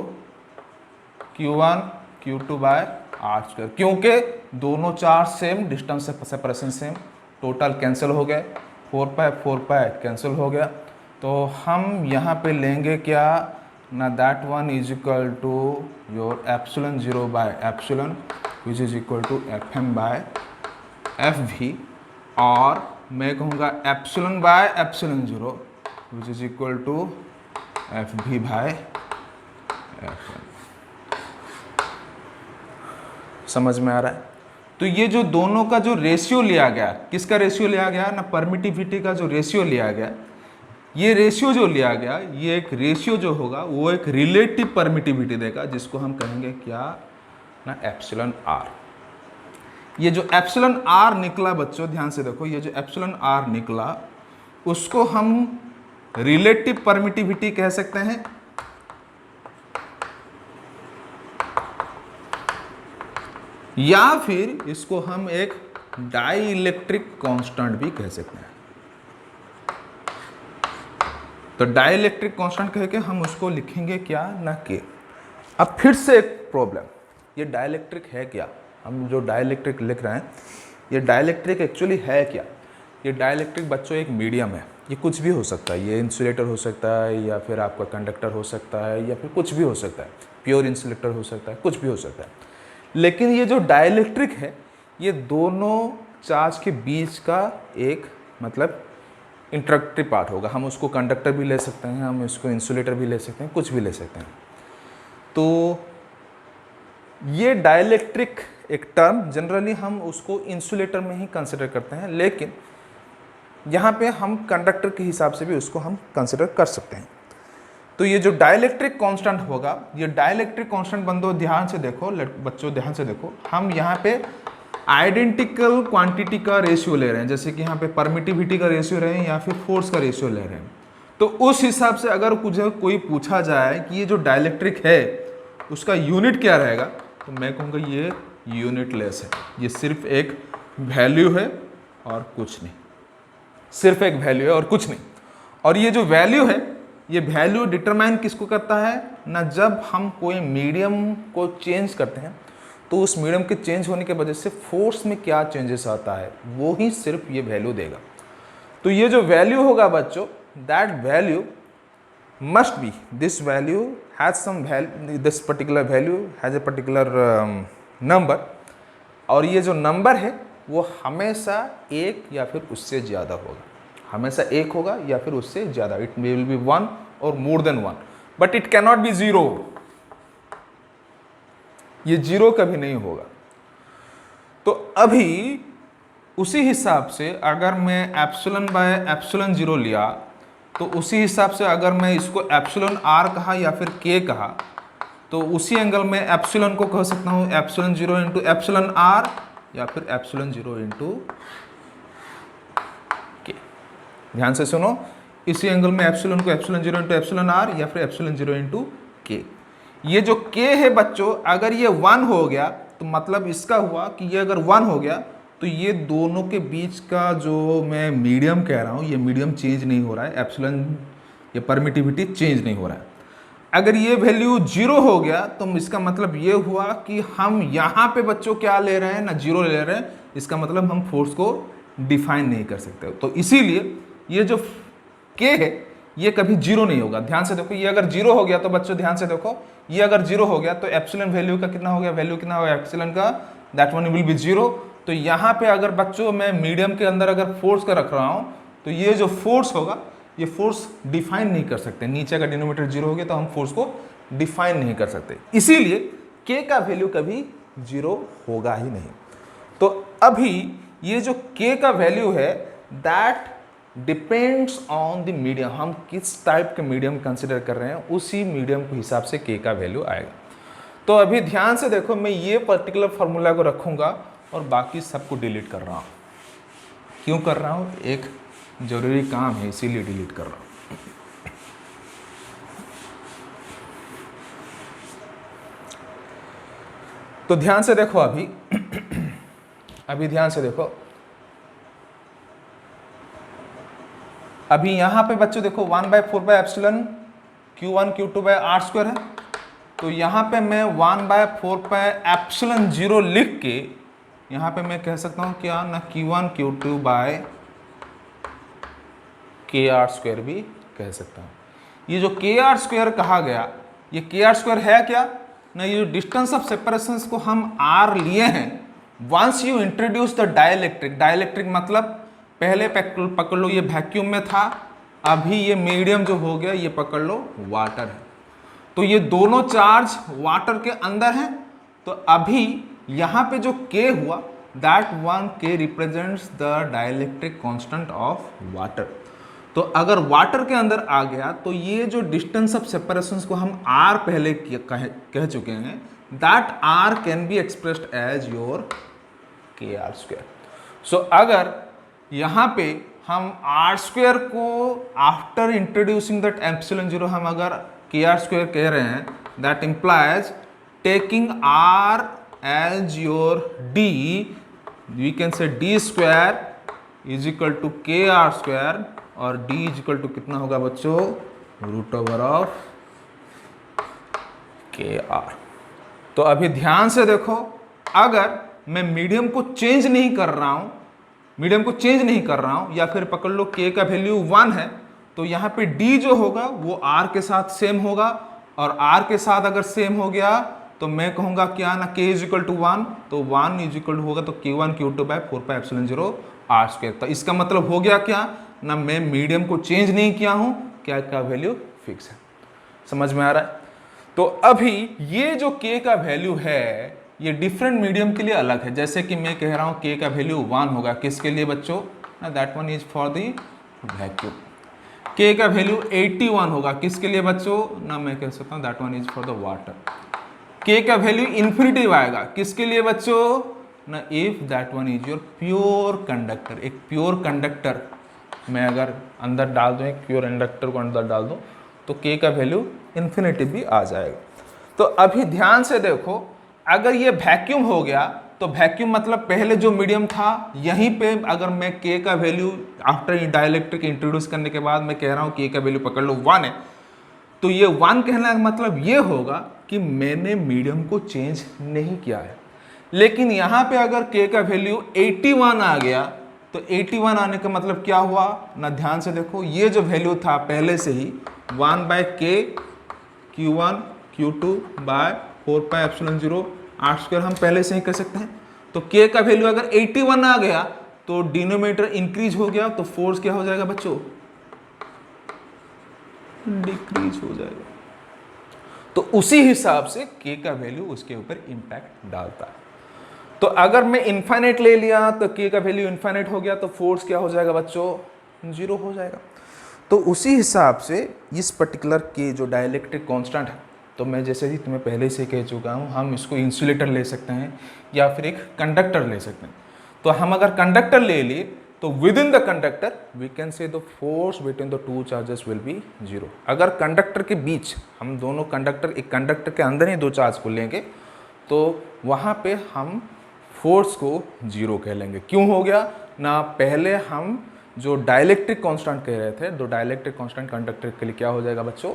S1: Q1 Q2 by R square. क्योंकि दोनों charge same, distance separation same, total cancel हो गए, 4 पाई कैंसिल हो गया। तो हम यहाँ पे लेंगे क्या ना, that one is equal to your epsilon zero by epsilon which is equal to FM by FV, और मैं कहूँगा epsilon by epsilon zero which is equal to FV by FM। समझ में आ रहा है? तो ये जो दोनों का जो रेशियो लिया गया, किसका रेशियो लिया गया ना, परमिटिविटी का जो रेशियो लिया गया, ये रेशियो जो लिया गया, ये एक रेशियो जो होगा वो एक रिलेटिव परमिटिविटी देगा, जिसको हम कहेंगे क्या ना, एप्सिलॉन आर। ये जो एप्सिलॉन आर निकला बच्चों ध्यान से देखो, ये जो एप्सिलॉन आर निकला उसको हम रिलेटिव परमिटिविटी कह सकते हैं, या फिर इसको हम एक डाई इलेक्ट्रिक कांस्टेंट भी कह सकते हैं। तो डाई इलेक्ट्रिक कांस्टेंट कह के हम उसको लिखेंगे क्या ना, के। अब फिर से एक प्रॉब्लम, ये डाइलेक्ट्रिक है क्या? हम जो डाइलेक्ट्रिक लिख रहे हैं ये डाइलेक्ट्रिक एक्चुअली है क्या? ये डाइलेक्ट्रिक बच्चों एक मीडियम है, ये कुछ भी हो सकता है, ये इंसुलेटर हो सकता है या फिर आपका कंडक्टर हो सकता है या फिर कुछ भी हो सकता है, प्योर इंसुलेटर हो सकता है, कुछ भी हो सकता है। लेकिन ये जो डाइलेक्ट्रिक है ये दोनों चार्ज के बीच का एक मतलब इंटरेक्टिव पार्ट होगा। हम उसको कंडक्टर भी ले सकते हैं, हम इसको इंसुलेटर भी ले सकते हैं, कुछ भी ले सकते हैं। तो ये डाइलेक्ट्रिक एक टर्म जनरली हम उसको इंसुलेटर में ही कंसिडर करते हैं, लेकिन यहाँ पे हम कंडक्टर के हिसाब से भी उसको हम कंसिडर कर सकते हैं। तो ये जो डाइलेक्ट्रिक कांस्टेंट होगा, ये डाइलेक्ट्रिक कांस्टेंट बंदो ध्यान से देखो, बच्चों ध्यान से देखो, हम यहाँ पे आइडेंटिकल क्वांटिटी का रेशियो ले रहे हैं, जैसे कि यहाँ पे परमिटिविटी का रेशियो रहे हैं या फिर फोर्स का रेशियो ले रहे हैं। तो उस हिसाब से अगर कोई पूछा जाए कि ये जो डाइलेक्ट्रिक है उसका यूनिट क्या रहेगा, तो मैं कहूँगा ये यूनिटलेस है, ये सिर्फ एक वैल्यू है और कुछ नहीं, सिर्फ एक वैल्यू है और कुछ नहीं। और ये जो वैल्यू है, ये वैल्यू डिटरमाइन किसको करता है ना, जब हम कोई मीडियम को चेंज करते हैं तो उस मीडियम के चेंज होने के वजह से फोर्स में क्या चेंजेस आता है वो ही सिर्फ ये वैल्यू देगा। तो ये जो वैल्यू होगा बच्चों, that value must be, this value has some value, this particular value has a particular number, और ये जो नंबर है वो हमेशा एक या फिर उससे ज़्यादा होगा। हमेशा 1 होगा या फिर उससे ज़्यादा, इट विल बी 1 और more than 1, but it cannot be 0, ये 0 कभी नहीं होगा। तो अभी उसी हिसाब से अगर मैं एप्सिलॉन बाय एप्सिलॉन 0 लिया, तो उसी हिसाब से अगर मैं इसको एप्सिलॉन आर कहा या फिर के कहा, तो उसी एंगल में एप्सिलॉन को कह सकता हूँ एप्सिलॉन 0 इंटू एप्सिलॉन आर या फिर एप्सिलॉन 0 इंटू के। ध्यान से सुनो, इसी एंगल में एप्सिलॉन को एप्सिलॉन 0 इंटू एप्सिलॉन आर या फिर एप्सिलॉन 0 इंटू के। ये जो के है बच्चों, अगर ये 1 हो गया तो मतलब इसका हुआ कि ये अगर 1 हो गया तो ये दोनों के बीच का जो मैं मीडियम कह रहा हूँ, ये मीडियम चेंज नहीं हो रहा है, एप्सिलॉन ये परमिटिविटी चेंज नहीं हो रहा है। अगर ये वैल्यू 0 हो गया तो इसका मतलब ये हुआ कि हम यहाँ पे बच्चों क्या ले रहे हैं ना, 0 ले रहे हैं, इसका मतलब हम फोर्स को डिफाइन नहीं कर सकते। तो इसीलिए ये जो के है ये कभी 0 नहीं होगा। ध्यान से देखो, ये अगर 0 हो गया तो बच्चों ध्यान से देखो, ये अगर 0 हो गया तो एप्सिलॉन वैल्यू का कितना हो गया, वैल्यू कितना होगा एप्सिलॉन का, दैट वन विल बी 0। तो यहाँ पे अगर बच्चों मैं मीडियम के अंदर अगर फोर्स का रख रहा हूँ तो ये जो फोर्स होगा ये फोर्स डिफाइन नहीं कर सकते। नीचे का डिनोमिनेटर 0 हो गया तो हम फोर्स को डिफाइन नहीं कर सकते, इसीलिए के का वैल्यू कभी 0 होगा ही नहीं। तो अभी ये जो के का वैल्यू है that depends on the medium, हम किस टाइप के मीडियम कंसिडर कर रहे हैं उसी मीडियम के हिसाब से के का वैल्यू आएगा। तो अभी ध्यान से देखो, मैं ये पर्टिकुलर फार्मूला को रखूंगा और बाकी सबको डिलीट कर रहा हूँ। क्यों कर रहा हूँ, एक जरूरी काम है इसीलिए डिलीट कर रहा हूँ। तो ध्यान से देखो अभी ध्यान से देखो, अभी यहां पे बच्चों देखो 1/4 epsilon Q1 Q2 are square है। तो यहां पे मैं 1/4 एप्सिलॉन 0 लिख के यहां पे मैं कह सकता हूं क्या ना, Q1 Q2 के आर स्क्वायर भी कह सकता हूं। ये जो के आर स्क्वायर कहा गया, ये के आर स्क्वायर है क्या ना, ये डिस्टेंस ऑफ सेपरेशन को हम आर लिए हैं। Once you introduce the dielectric, dielectric मतलब पहले पकड़ लो ये वैक्यूम में था, अभी ये मीडियम जो हो गया ये पकड़ लो वाटर है, तो ये दोनों चार्ज वाटर के अंदर हैं। तो अभी यहां पे जो के हुआ दैट वन के represents the dielectric constant of water. तो अगर वाटर के अंदर आ गया तो ये जो डिस्टेंस ऑफ सेपरेशन को हम आर पहले कह चुके हैं, that R can be expressed as your K R square. So अगर यहाँ पे हम आर स्क्वायर को आफ्टर इंट्रोड्यूसिंग दैट एप्सिलॉन 0 हम अगर के आर स्क्वायर कह रहे हैं, that implies taking R as your D, we can say D square is equal to K R square, और डी इज इक्वल टू कितना होगा बच्चों, root over of K R. तो अभी ध्यान से देखो, अगर मैं मीडियम को चेंज नहीं कर रहा हूं, मीडियम को चेंज नहीं कर रहा हूं, या फिर पकड़ लो के का वैल्यू 1 है, तो यहाँ पे डी जो होगा वो आर के साथ सेम होगा, और आर के साथ अगर सेम हो गया तो मैं कहूंगा क्या ना, के इज इक्वल टू 1, तो 1 इज इक्वल टू होगा तो Q1 Q2/4 epsilon 0 are square. तो इसका मतलब हो गया क्या ना, मैं मीडियम को चेंज नहीं किया हूं, क्या का वैल्यू फिक्स है। समझ में आ रहा है? तो अभी ये जो के का वैल्यू है ये डिफरेंट मीडियम के लिए अलग है। जैसे कि मैं कह रहा हूं के का वैल्यू 1 होगा, किसके लिए बच्चों ना, that one is for the vacuum. के का वैल्यू 81 होगा, किसके लिए बच्चों ना, मैं कह सकता हूं that one is for the water. के का वैल्यू इन्फिनिटिव आएगा, किसके लिए बच्चों ना, if that one is your pure conductor. एक प्योर कंडक्टर मैं अगर अंदर डाल दूं, एक प्योर इंडक्टर को अंदर डाल दूं, तो के का वैल्यू इन्फिनिटिव भी आ जाएगा। तो अभी ध्यान से देखो, अगर ये वैक्यूम हो गया तो वैक्यूम मतलब पहले जो मीडियम था यहीं पे अगर मैं के का वैल्यू आफ्टर डाइलेक्ट्रिक इंट्रोड्यूस करने के बाद मैं कह रहा हूं के का वैल्यू पकड़ लो 1 है, तो ये 1 कहने का मतलब ये होगा कि मैंने मीडियम को चेंज नहीं किया है। लेकिन यहाँ पे अगर के का वैल्यू 81 आ गया तो 81 आने का मतलब क्या हुआ ना, ध्यान से देखो, ये जो वैल्यू था पहले से ही 1/k Q1 Q2/4 epsilon 0 are square हम पहले से ही कर सकते हैं। तो k का वैल्यू अगर 81 आ गया तो डिनोमिनेटर इंक्रीज हो गया तो फोर्स क्या हो जाएगा बच्चों, डिक्रीज हो जाएगा। तो उसी हिसाब से k का वैल्यू उसके ऊपर इंपैक्ट डालता है। तो अगर मैं इन्फाइनाइट ले लिया तो k का वैल्यू इन्फाइनाइट हो गया तो फोर्स क्या हो जाएगा बच्चों, 0 हो जाएगा। तो उसी हिसाब से इस पर्टिकुलर k जो डाइलेक्ट्रिक कांस्टेंट है, तो मैं जैसे ही तुम्हें पहले से कह चुका हूँ, हम इसको इंसुलेटर ले सकते हैं या फिर एक कंडक्टर ले सकते हैं। तो हम अगर कंडक्टर ले लिए तो within the conductor we can say the force between the two charges will be 0। अगर कंडक्टर के बीच हम दोनों कंडक्टर, एक कंडक्टर के अंदर ही दो चार्ज को लेंगे तो वहाँ पे हम फोर्स को 0 कह लेंगे। क्यों हो गया ना, पहले हम जो डाइलेक्ट्रिक कांस्टेंट कह रहे थे, तो डाइलेक्ट्रिक कांस्टेंट कंडक्टर के लिए क्या हो जाएगा बच्चों,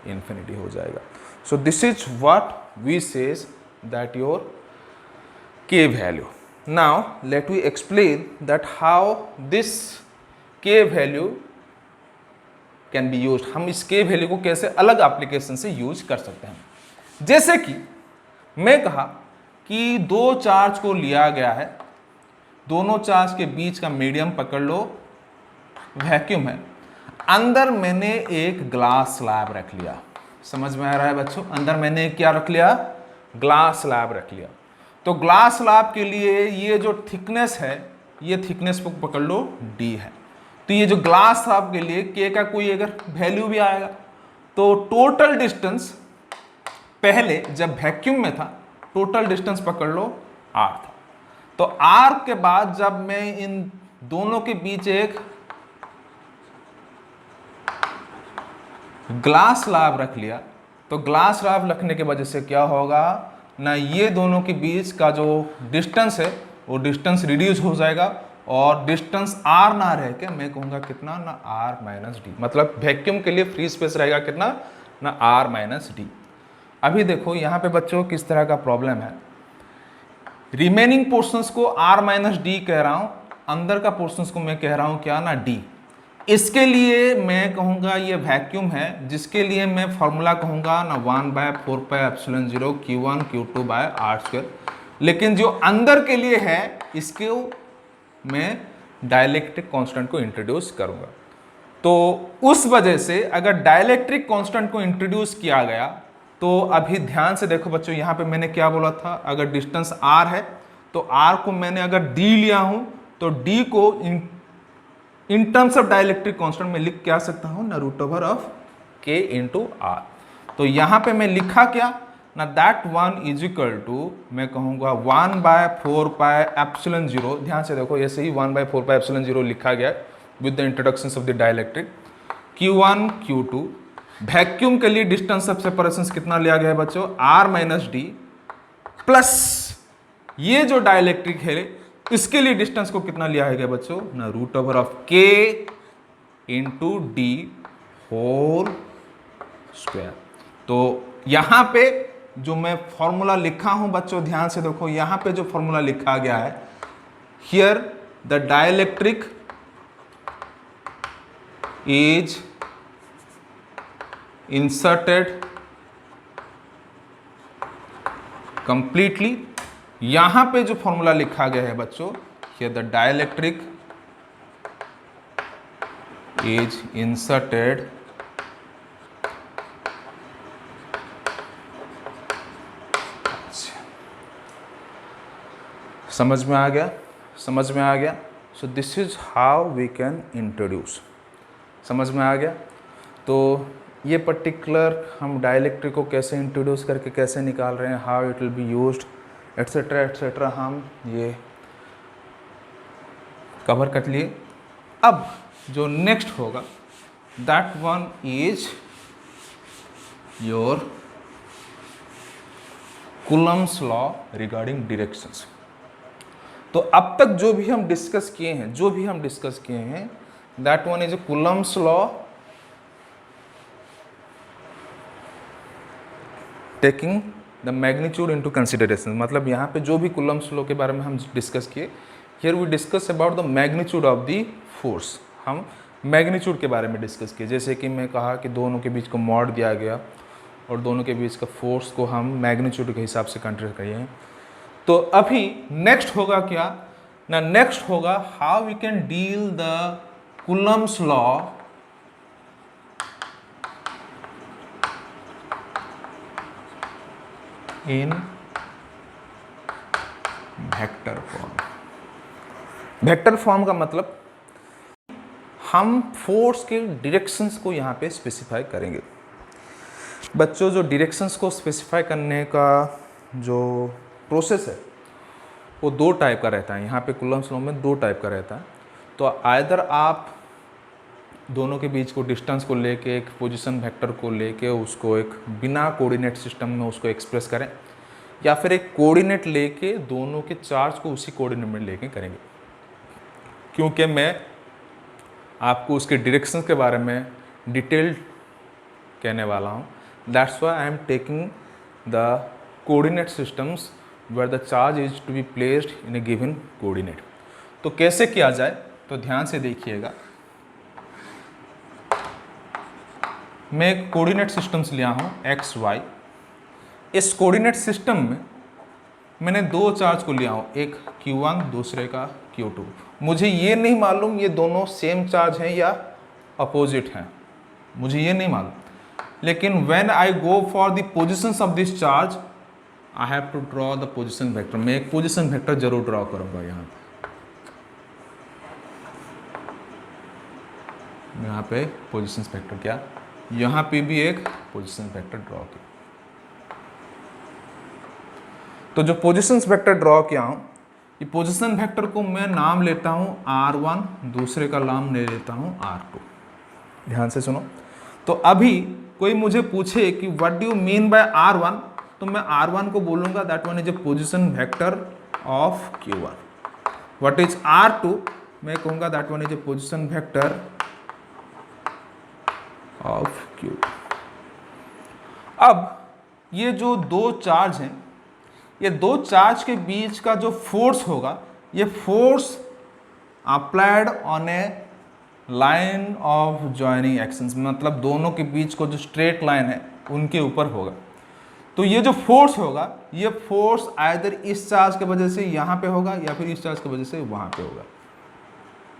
S1: इन्फिनिटी हो जाएगा। So this is what we says that your k value. Now let me explain that how this k value can be used. हम इस k value को कैसे अलग एप्लीकेशन से यूज कर सकते हैं। जैसे कि मैं कहा कि दो चार्ज को लिया गया है, दोनों चार्ज के बीच का मीडियम पकड़ लो, वैक्यूम है, अंदर मैंने एक ग्लास स्लैब रख लिया। समझ में आ रहा है बच्चों, अंदर मैंने क्या रख लिया, ग्लास स्लैब रख लिया। तो ग्लास स्लैब के लिए ये जो थिकनेस है, ये थिकनेस को पकड़ लो d है। तो ये जो ग्लास स्लैब के लिए k का कोई अगर वैल्यू भी आएगा तो टोटल डिस्टेंस पहले जब वैक्यूम में था टोटल डिस्टेंस पकड़ लो r था। तो r के बाद जब मैं इन दोनों के बीच एक ग्लास स्लैब रख लिया, तो ग्लास स्लैब रखने की वजह से क्या होगा ना, ये दोनों के बीच का जो डिस्टेंस है वो डिस्टेंस रिड्यूस हो जाएगा और डिस्टेंस r ना रह के मैं कहूँगा कितना ना r माइनस डी, मतलब वैक्यूम के लिए फ्री स्पेस रहेगा कितना ना r माइनस डी। अभी देखो यहाँ पे बच्चों किस तरह का प्रॉब्लम है, रिमेनिंग पोर्शंस को r माइनस डी कह रहा हूँ, अंदर का पोर्शंस को मैं कह रहा हूँ क्या ना d। इसके लिए मैं कहूँगा ये वैक्यूम है, जिसके लिए मैं फॉर्मूला कहूँगा ना 1/4πε0 Q1 Q2 बाय r²। लेकिन जो अंदर के लिए है इसको मैं डाइलेक्ट्रिक कांस्टेंट को इंट्रोड्यूस करूँगा। तो उस वजह से अगर डाइलेक्ट्रिक कांस्टेंट को इंट्रोड्यूस किया गया तो अभी ध्यान से देखो बच्चों, यहाँ पे मैंने क्या बोला था, अगर डिस्टेंस r है तो r को मैंने अगर d लिया हूँ तो d को in terms of dielectric constant में लिख क्या सकता हूं ना √ऑफ k इंटू आर। तो यहां पे मैं लिखा क्या ना, that one is equal to मैं कहूंगा 1/4πε0। ध्यान से देखो ऐसे ही 1/4πε0 लिखा गया with the introduction of the dielectric. Q1 Q2 vacuum के लिए डिस्टेंस ऑफ सेपरेशन कितना लिया गया है बच्चों, r माइनस डी, प्लस ये जो डाइलेक्ट्रिक है इसके लिए डिस्टेंस को कितना लिया है बच्चों ना √ऑफ k into D whole square. तो यहां पे जो मैं फॉर्मूला लिखा हूं बच्चों, ध्यान से देखो यहां पे जो फॉर्मूला लिखा गया है, here the dielectric is inserted completely. यहां पे जो फॉर्मूला लिखा गया है बच्चों, here the dielectric is inserted समझ में आ गया, समझ में आ गया। So this is how we can introduce, समझ में आ गया। तो ये पर्टिकुलर हम डाइलेक्ट्रिक को कैसे इंट्रोड्यूस करके कैसे निकाल रहे हैं, how it will be used etcetera etcetera, हम ये कवर कर लिए। अब जो नेक्स्ट होगा that one is your Coulomb's law regarding directions. तो अब तक जो भी हम डिस्कस किए हैं that one is Coulomb's law taking the magnitude into consideration. मतलब यहाँ पे जो भी कूलम्स लॉ के बारे में हम डिस्कस किए, here we discuss about the magnitude of the force. हम मैग्नीट्यूड के बारे में डिस्कस किए, जैसे कि मैं कहा कि दोनों के बीच को मॉड दिया गया और दोनों के बीच का फोर्स को हम मैग्नीट्यूड के हिसाब से कंसिडर करिए। तो अभी नेक्स्ट होगा क्या ना नेक्स्ट होगा how we can deal the Coulomb's law in vector form. Vector form का मतलब हम फोर्स के डायरेक्शंस को यहाँ पे स्पेसिफाई करेंगे। बच्चों, जो डायरेक्शंस को स्पेसिफाई करने का जो प्रोसेस है वो दो टाइप का रहता है। यहाँ पे कूलम्स लॉ में दो टाइप का रहता है। तो आइदर आप दोनों के बीच को डिस्टेंस को लेके एक पोजीशन वेक्टर को लेके उसको एक बिना कोऑर्डिनेट सिस्टम में उसको एक्सप्रेस करें, या फिर एक कोऑर्डिनेट लेके दोनों के चार्ज को उसी कोऑर्डिनेट में लेके करेंगे। क्योंकि मैं आपको उसके डायरेक्शन के बारे में डिटेल्ड कहने वाला हूँ, that's why I am taking the coordinate systems where the charge is to be placed in a given coordinate. तो कैसे किया जाए, तो ध्यान से देखिएगा। मैं एक कोऑर्डिनेट सिस्टम्स लिया हूँ एक्स वाई। इस कोऑर्डिनेट सिस्टम में मैंने दो चार्ज को लिया हूँ, एक Q1 दूसरे का Q2। मुझे ये नहीं मालूम ये दोनों सेम चार्ज हैं या अपोजिट हैं, मुझे ये नहीं मालूम। लेकिन when I go for the positions of this charge I have to draw the position vector. मैं एक पोजिशन वेक्टर जरूर ड्रॉ करूँगा। यहाँ पे पोजिशन वेक्टर क्या, यहाँ पे भी एक पोजिशन वेक्टर ड्रॉ किया। तो जो पोजिशन वेक्टर ड्रॉ किया हूँ, ये पोजिशन वेक्टर को मैं नाम लेता हूँ R1, दूसरे का नाम ले लेता हूँ R2। ध्यान से सुनो। तो अभी कोई मुझे पूछे कि what do you mean by R1, तो मैं R1 को बोलूँगा that one is A position vector of Q1। What is R2, मैं कहूँगा that one is A position vector of Q। अब ये जो दो चार्ज हैं, ये दो चार्ज के बीच का जो फोर्स होगा, ये force applied on A line of joining actions, मतलब दोनों के बीच को जो स्ट्रेट लाइन है उनके ऊपर होगा। तो ये जो फोर्स होगा, ये फोर्स आइदर इस चार्ज के वजह से यहाँ पे होगा या फिर इस चार्ज की वजह से वहाँ पे होगा।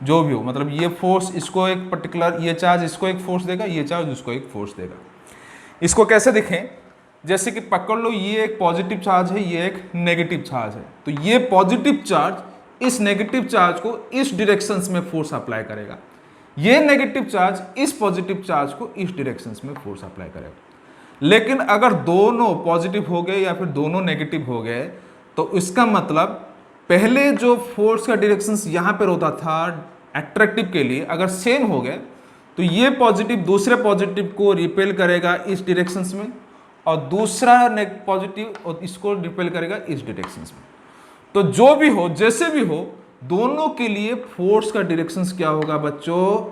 S1: जो भी हो, मतलब ये फोर्स इसको एक पर्टिकुलर, ये चार्ज इसको एक फोर्स देगा, ये चार्ज उसको एक फोर्स देगा। इसको कैसे दिखें, जैसे कि पकड़ लो ये एक पॉजिटिव चार्ज है, ये एक नेगेटिव चार्ज है। तो ये पॉजिटिव चार्ज इस नेगेटिव चार्ज को इस डायरेक्शंस में फोर्स अप्लाई करेगा, ये नेगेटिव चार्ज इस पॉजिटिव चार्ज को इस डायरेक्शंस में फोर्स अप्लाई करेगा। लेकिन अगर दोनों पॉजिटिव हो गए या फिर दोनों नेगेटिव हो गए, तो इसका मतलब पहले जो फोर्स का डायरेक्शंस यहाँ पर होता था एट्रैक्टिव के लिए, अगर सेम हो गए तो ये पॉजिटिव दूसरे पॉजिटिव को रिपेल करेगा इस डायरेक्शंस में, और दूसरा पॉजिटिव और इसको रिपेल करेगा इस डायरेक्शंस में। तो जो भी हो, जैसे भी हो, दोनों के लिए फोर्स का डायरेक्शंस क्या होगा बच्चों,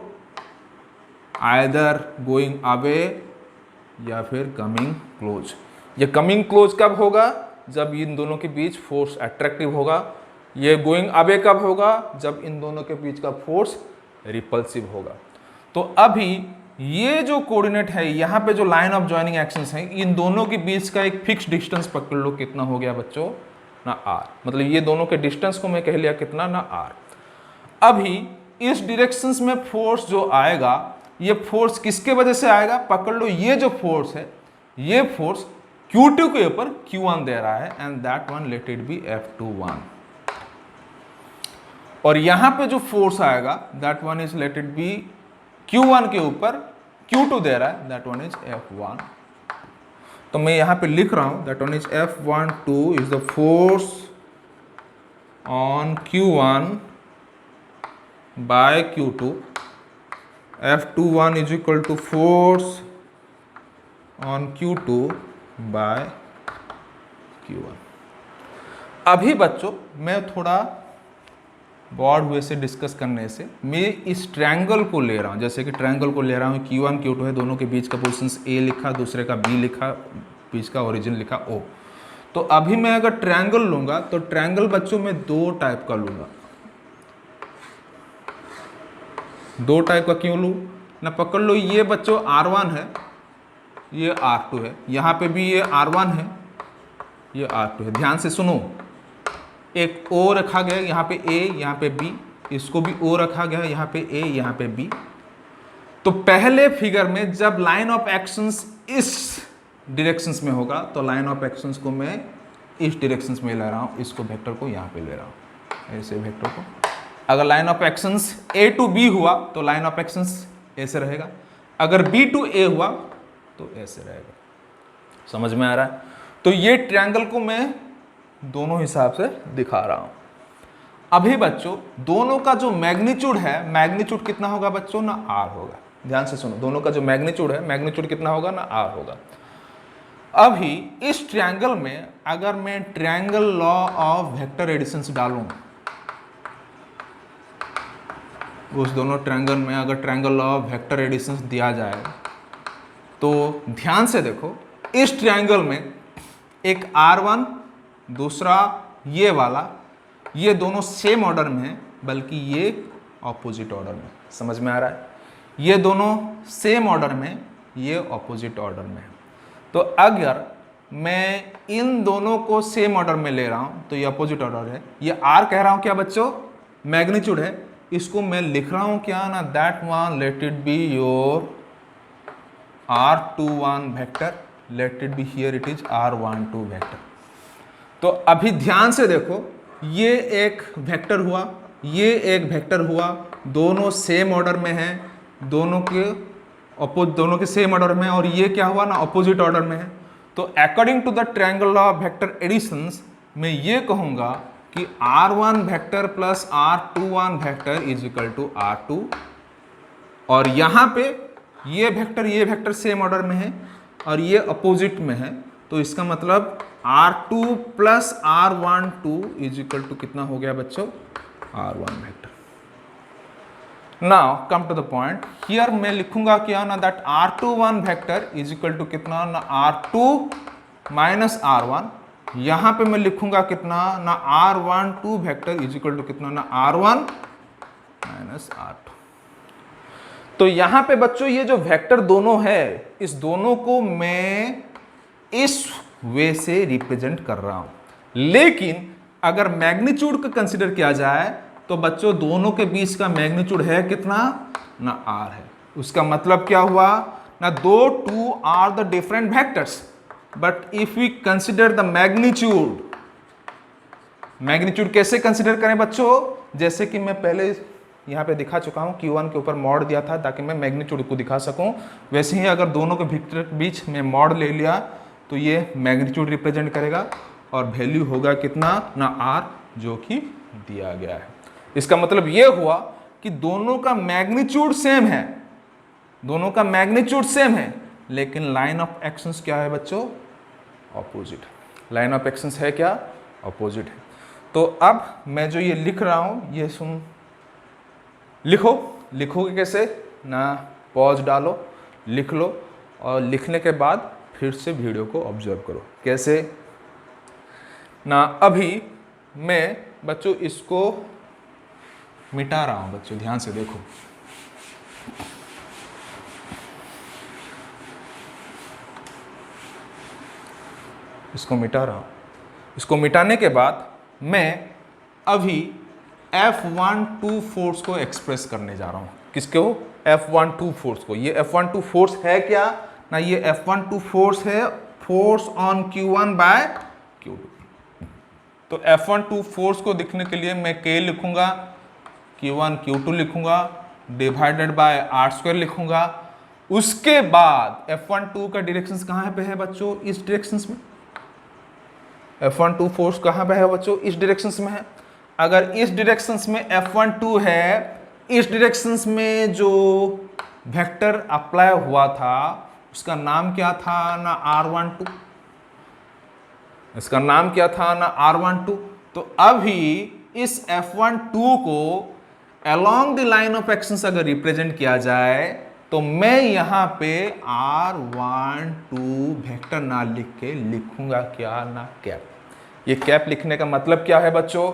S1: आइदर गोइंग अवे या फिर कमिंग क्लोज। ये कमिंग क्लोज कब होगा, जब इन दोनों के बीच फोर्स अट्रैक्टिव होगा। ये गोइंग अवे कब होगा, जब इन दोनों के बीच का फोर्स रिपल्सिव होगा। तो अभी ये जो कोऑर्डिनेट है, यहाँ पे जो लाइन ऑफ जॉइनिंग एक्शंस हैं, इन दोनों के बीच का एक फिक्स डिस्टेंस पकड़ लो, कितना हो गया बच्चों, ना R। मतलब ये दोनों के डिस्टेंस को मैं कह लिया कितना, ना R। अभी इस डायरेक्शंस में फोर्स जो आएगा, ये फोर्स किसके वजह से आएगा, पकड़ लो ये जो फोर्स है, ये फोर्स Q2 के ऊपर Q1 दे रहा है, and that one let it be F21। और यहां पे जो फोर्स आएगा that one is let it be Q1 के ऊपर Q2 दे रहा है, दैट वन इज F1। तो मैं यहां पे लिख रहा हूं that one is F12 is the force on Q1 by Q2। F21 is equal to force on Q2 by Q1। अभी बच्चों मैं थोड़ा ब्रॉड वे से डिस्कस करने से मैं इस ट्रायंगल को ले रहा हूँ, जैसे कि ट्रायंगल को ले रहा हूँ, Q1 Q2 है, दोनों के बीच का पोजीशंस A लिखा, दूसरे का B लिखा, बीच का ओरिजिन लिखा O। तो अभी मैं अगर ट्रायंगल लूंगा तो ट्रायंगल बच्चों में दो टाइप का लूंगा। दो टाइप का क्यों लूँ ना, पकड़ लो ये बच्चों R1 है, ये R2 है, यहाँ पे भी ये R1 है, ये R2 है। ध्यान से सुनो, एक ओ रखा गया, यहाँ पे ए, यहाँ पे बी, इसको भी ओ रखा गया, यहाँ पे ए, यहाँ पे बी। तो पहले फिगर में जब लाइन ऑफ एक्शंस इस डायरेक्शंस में होगा तो लाइन ऑफ एक्शंस को मैं इस डायरेक्शंस में ले रहा हूँ, इसको वेक्टर को यहाँ पे ले रहा हूँ, ऐसे वेक्टर को। अगर line of actions A to B हुआ तो लाइन ऑफ एक्शंस ऐसे रहेगा, अगर बी टू ए हुआ तो ऐसे रहेगा। समझ में आ रहा है? तो ये ट्रायंगल को मैं दोनों हिसाब से दिखा रहा हूं। अभी बच्चों दोनों का जो मैग्नीट्यूड है, मैग्नीट्यूड कितना होगा बच्चों? ना आर होगा। ध्यान से सुनो, दोनों का जो मैग्नीट्यूड है, मैग्नीट्यूड कितना होगा? ना आर होगा। अभी इस ट्रायंगल में अगर मैं triangle law of vector additions डालूं, उस दोनों ट्रायंगल में अगर triangle law of vector additions दिया जाए तो ध्यान से देखो, इस ट्रायंगल में एक R1, दूसरा ये वाला, ये दोनों सेम ऑर्डर में है, बल्कि ये ऑपोजिट ऑर्डर में। समझ में आ रहा है? ये दोनों सेम ऑर्डर में, ये ऑपोजिट ऑर्डर में है। तो अगर मैं इन दोनों को सेम ऑर्डर में ले रहा हूं तो ये ऑपोजिट ऑर्डर है। ये R कह रहा हूं क्या बच्चों? मैग्नीट्यूड है। इसको मैं लिख रहा हूं क्या? ना that one let it be your R21 vector, let it be here it is R12 vector. तो अभी ध्यान से देखो, ये एक वेक्टर हुआ, ये एक वेक्टर हुआ, दोनों सेम ऑर्डर में है, दोनों के सेम ऑर्डर में, और ये क्या हुआ ना? ऑपोजिट ऑर्डर में है। तो according to the triangle law of vector additions मैं ये कहूंगा कि R1 vector plus R21 vector is equal to R2, और यहाँ पे ये वेक्टर सेम ऑर्डर में है और ये अपोजिट में है, तो इसका मतलब R2 plus R12 is equal to कितना हो गया बच्चों? R1 vector. Now come to the point, here मैं लिखूंगा क्या ना? That R21 vector is equal to कितना ना? R2 minus R1। यहां पे मैं लिखूंगा कितना ना? R12 vector is equal to कितना ना? R1 minus R2। तो यहां पे बच्चों ये जो वेक्टर दोनों है, इस दोनों को मैं इस वे से रिप्रेजेंट कर रहा हूं। लेकिन अगर मैग्नीट्यूड को कंसीडर किया जाए तो बच्चों दोनों के बीच का मैग्नीट्यूड है कितना ना? आर है। उसका मतलब क्या हुआ ना? दो two are the different vectors, but if we consider the magnitude, magnitude कैसे कंसीडर करें बच्चों? जैसे कि मैं पहले यहाँ पे दिखा चुका हूँ, Q1 के ऊपर मॉड दिया था ताकि मैं मैग्नीट्यूड को दिखा सकूं। वैसे ही अगर दोनों के बीच में मॉड ले लिया तो ये मैग्नीट्यूड रिप्रेजेंट करेगा और वैल्यू होगा कितना ना? R, जो कि दिया गया है। इसका मतलब ये हुआ कि दोनों का मैग्नीट्यूड सेम है, दोनों का मैग्नीट्यूड सेम है, लेकिन लाइन ऑफ एक्शंस क्या है बच्चों? ऑपोजिट। लाइन ऑफ एक्शंस है क्या? ऑपोजिट है। तो अब मैं जो ये लिख रहा हूं, ये सुन लिखो। लिखोगे कैसे ना? पॉज डालो, लिख लो, और लिखने के बाद फिर से वीडियो को ऑब्जर्व करो। कैसे ना? अभी मैं बच्चों इसको मिटा रहा हूं। बच्चों ध्यान से देखो, इसको मिटा रहा हूं। इसको मिटाने के बाद मैं अभी F12 फोर्स को एक्सप्रेस करने जा रहा हूं। किसको? F12 फोर्स को। ये F12 फोर्स है क्या ना? ये F12 फोर्स है force on Q1 by Q2। तो F12 फोर्स को दिखने के लिए मैं K लिखूंगा, Q1 Q2 लिखूंगा, डिवाइडेड बाय R² लिखूंगा। उसके बाद F12 का डायरेक्शंस कहाँ पे है बच्चों? इस डायरेक्शंस में। F12 फोर्स कहाँ पे है बच्चों? इस डायरेक्शंस में है। अगर इस डायरेक्शंस में F12 है, इस डायरेक्शंस में जो वेक्टर अप्लाई हुआ था उसका नाम क्या था ना? R12। इसका नाम क्या था ना? R12। तो अभी इस F12 को along the line of actions अगर रिप्रेजेंट किया जाए तो मैं यहां पे R12 वेक्टर ना लिख के लिखूंगा क्या ना? कैप। ये कैप लिखने का मतलब क्या है बच्चों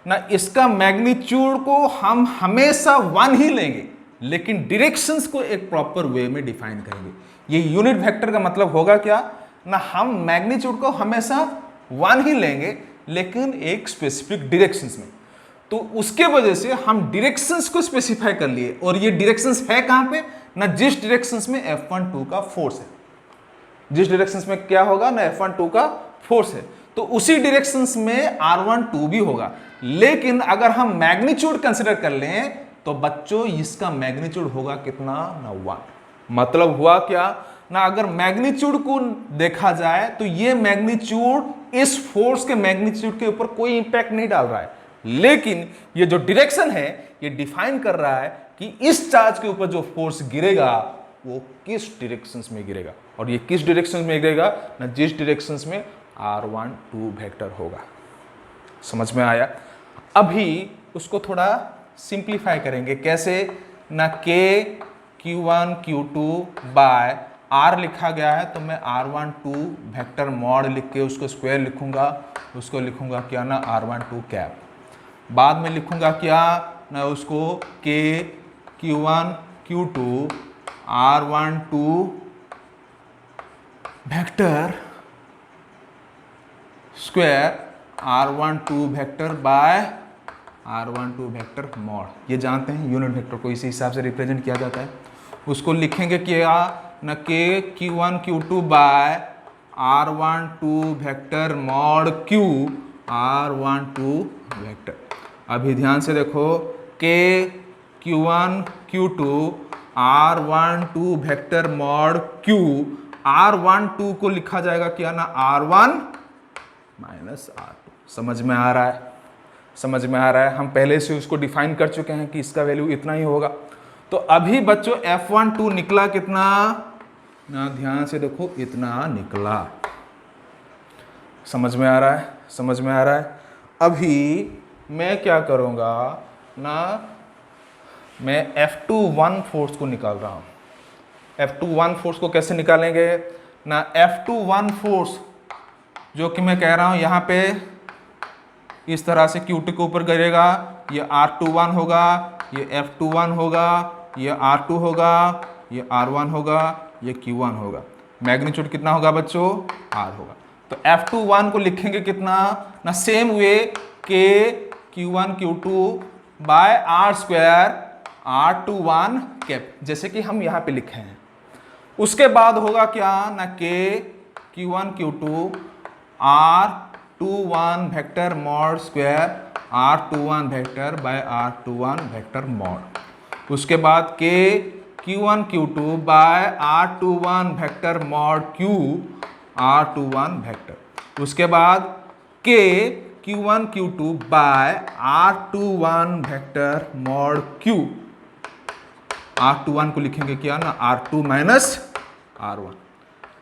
S1: ना? इसका मैग्नीट्यूड को हम हमेशा 1 ही लेंगे, लेकिन डायरेक्शंस को एक प्रॉपर वे में डिफाइन करेंगे। ये यूनिट वेक्टर का मतलब होगा क्या ना? हम मैग्नीट्यूड को हमेशा 1 ही लेंगे, लेकिन एक स्पेसिफिक डायरेक्शंस में। तो उसके वजह से हम डायरेक्शंस को स्पेसिफाई कर लिए, और ये डायरेक्शंस है कहां पे ना, जिस डायरेक्शंस में F12 का फोर्स है, जिस डायरेक्शंस में क्या होगा ना F12 का फोर्स है, तो उसी डायरेक्शंस में R12 भी होगा। लेकिन अगर हम मैग्नीट्यूड कंसीडर कर लें तो बच्चों इसका मैग्नीट्यूड होगा कितना ना 1। मतलब हुआ क्या ना, अगर मैग्नीट्यूड को देखा जाए तो ये मैग्नीट्यूड इस फोर्स के मैग्नीट्यूड के ऊपर कोई इंपैक्ट नहीं डाल रहा है, लेकिन ये जो डायरेक्शन है ये डिफाइन कर रहा है कि इस चार्ज के ऊपर जो फोर्स गिरेगा वो किस डायरेक्शंस में गिरेगा, और ये किस डायरेक्शन में गिरेगा ना, जिस डायरेक्शंस में R12 वेक्टर होगा। समझ में आया? अभी उसको थोड़ा सिंप्लीफाई करेंगे, कैसे ना, K Q1 Q2 by R लिखा गया है तो मैं R12 वेक्टर मॉड लिख के उसको स्क्वायर लिखूंगा, उसको लिखूंगा क्या ना R12 कैप। बाद में लिखूंगा क्या ना उसको K Q1 Q2 R12 vector square R12 vector by R12 vector mod. ये जानते हैं यूनिट वेक्टर को इसी हिसाब से रिप्रेजेंट किया जाता है। उसको लिखेंगे क्या ना, K Q1 Q2 by R12 vector mod Q R12 vector. अभी ध्यान से देखो, K Q1 Q2 R12 vector mod Q R12 को लिखा जाएगा क्या ना R1 माइनस R2। समझ में आ रहा है? समझ में आ रहा है? हम पहले से उसको डिफाइन कर चुके हैं कि इसका वैल्यू इतना ही होगा। तो अभी बच्चों F12 निकला कितना ना, ध्यान से देखो, इतना निकला। समझ में आ रहा है? समझ में आ रहा है? अभी मैं क्या करूंगा ना, मैं F21 फोर्स को निकाल रहा हूं। F21 फोर्स को कैसे निकालेंगे ना, F21 फोर्स जो कि मैं कह रहा हूं यहां पे इस तरह से Q2 के ऊपर गिरेगा, ये R21 होगा, ये F21 होगा, ये R2 होगा, ये R1 होगा, ये Q1 होगा। मैग्नीट्यूड कितना होगा बच्चों? R होगा। तो F21 को लिखेंगे कितना ना, same way K Q1 Q2 by R square R21 cap, जैसे कि हम यहाँ पे लिखे हैं। उसके बाद होगा क्या ना, K Q1 Q2 R21 vector mod square R21 vector by R21 vector mod. उसके बाद K Q1 Q2 by R21 vector mod Q R21 vector. उसके बाद K Q1 Q2 by R21 vector mod Q R21 को लिखेंगे क्या ना, R2 minus R1।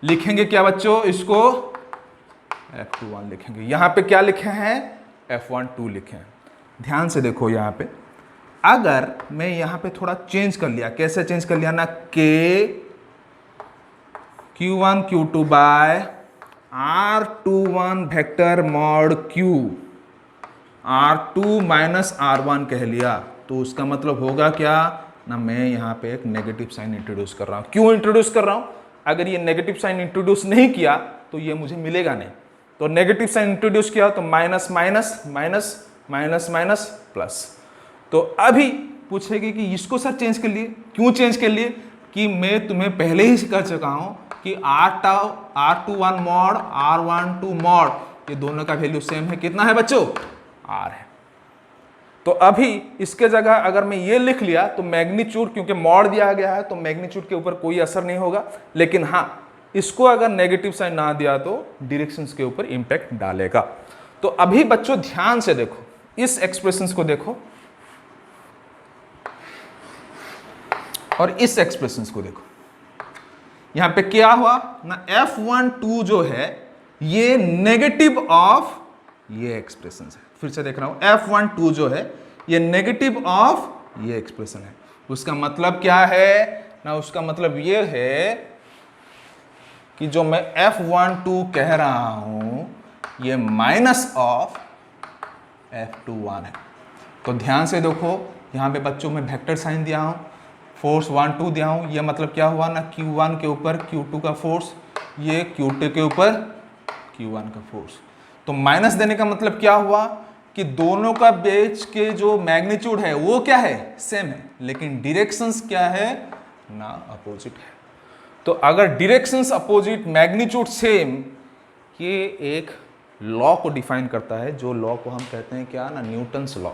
S1: लिखेंगे क्या बच्चों इसको? F21 लिखेंगे। यहां पे क्या लिखे हैं? F12 लिखे हैं। ध्यान से देखो, यहां पे अगर मैं यहां पे थोड़ा चेंज कर लिया, कैसे चेंज कर लिया ना, K Q1 Q2 by R21 vector mod Q R2 minus R1 कह लिया, तो उसका मतलब होगा क्या ना, मैं यहाँ पे एक नेगेटिव साइन इंट्रोड्यूस कर रहा हूँ। क्यों इंट्रोड्यूस कर रहा हूँ? अगर ये नेगेटिव साइन इंट्रोड्यूस नहीं किया तो ये मुझे मिलेगा नहीं। तो नेगेटिव साइन इंट्रोड्यूस किया तो minus minus minus minus minus plus. तो अभी पूछेगी कि इसको सर चेंज कर लिए, क्यों चेंज कर लिए? कि मैं तुम्हें पहले ही कर चुका हूं कि R21 मॉड R12 मॉड, ये दोनों का वैल्यू सेम है। कितना है बच्चों? R है। तो अभी इसके जगह अगर मैं ये लिख लिया तो मैग्नीट्यूड, क्योंकि मॉड दिया गया है तो मैग्नीट्यूड के ऊपर कोई असर नहीं होगा, लेकिन हाँ इसको अगर नेगेटिव साइन ना दिया तो डायरेक्शंस के ऊपर इंपैक्ट डालेगा। तो अभी बच्चों ध्यान से देखो, इस एक्सप्रेशंस को देखो और इस एक्सप्रेशंस को देखो। यहां पे क्या हुआ ना, F12 जो है ये नेगेटिव ऑफ ये एक्सप्रेशंस है। फिर से देख रहा हूं, F12 जो है ये नेगेटिव ऑफ ये एक्सप्रेशन है। उसका मतलब क्या है ना, उसका मतलब ये है कि जो मैं F12 कह रहा हूं ये माइनस ऑफ F21 है। तो ध्यान से देखो, यहां पे बच्चों में वेक्टर साइन दिया हूं, फोर्स 1 2 दिया हूं। ये मतलब क्या हुआ ना, Q1 के ऊपर Q2 का फोर्स, ये Q2 के ऊपर Q1 का फोर्स। तो माइनस देने का मतलब क्या हुआ कि दोनों का बीच के जो मैग्नीट्यूड है वो क्या है, सेम है, लेकिन डायरेक्शंस क्या है ना, अपोजिट है। तो अगर डायरेक्शंस अपोजिट, मैग्नीट्यूड सेम, ये एक लॉ को डिफाइन करता है, जो लॉ को हम कहते हैं क्या ना, न्यूटन्स लॉ।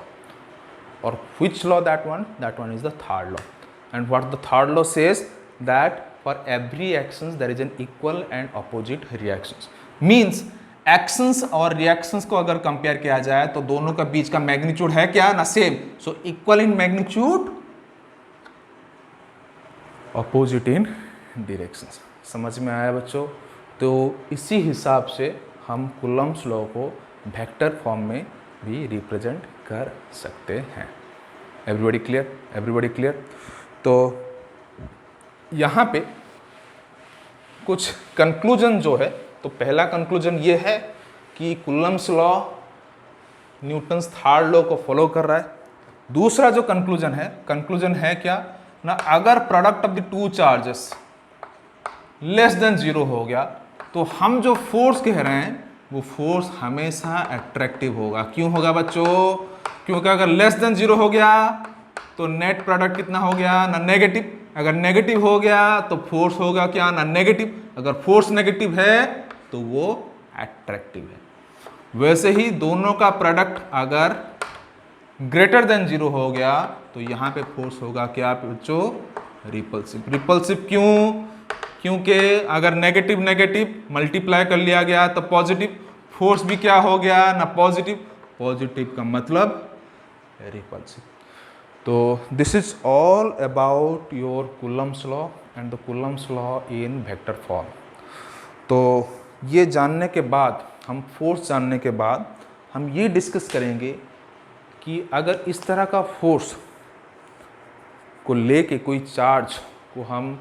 S1: और which law that one is the third law. And what the third law says, that for every actions there is an equal and opposite reactions. Means actions और reactions को अगर कंपेयर किया जाए तो दोनों का बीच का मैग्नीट्यूड है क्या ना, same. So equal in magnitude, opposite in directions. समझ में आया बच्चों? तो इसी हिसाब से हम कूलम्ब्स लॉ को वेक्टर फॉर्म में भी रिप्रेजेंट कर सकते हैं। Everybody clear? Everybody clear? तो यहाँ पे कुछ कंक्लूजन जो है, तो पहला कंक्लूजन ये है कि Coulomb's law Newton's third law को फॉलो कर रहा है। दूसरा जो कंक्लूजन है क्या ना, अगर product of the two charges less than zero हो गया तो हम जो फोर्स कह रहे हैं वो फोर्स हमेशा अट्रैक्टिव होगा। क्यों होगा बच्चों? क्योंकि अगर लेस देन जीरो हो गया तो नेट प्रोडक्ट कितना हो गया ना, नेगेटिव। अगर नेगेटिव हो गया तो फोर्स होगा क्या ना, नेगेटिव। अगर फोर्स नेगेटिव है तो वो अट्रैक्टिव है। वैसे ही दोनों का प्रोडक्ट अगर ग्रेटर देन जीरो हो गया तो यहाँ पे फोर्स होगा क्या बच्चों, रिपल्सिव। रिपल्सिव क्यों? क्योंकि अगर नेगेटिव नेगेटिव मल्टीप्लाई कर लिया गया तो पॉजिटिव, फोर्स भी क्या हो गया ना, पॉजिटिव। पॉजिटिव का मतलब रिपल्सिव। तो this is all about your Coulomb's law and the Coulomb's law in vector form. तो ये जानने के बाद, हम फोर्स जानने के बाद हम ये डिस्कस करेंगे कि अगर इस तरह का फोर्स को लेके कोई चार्ज को हम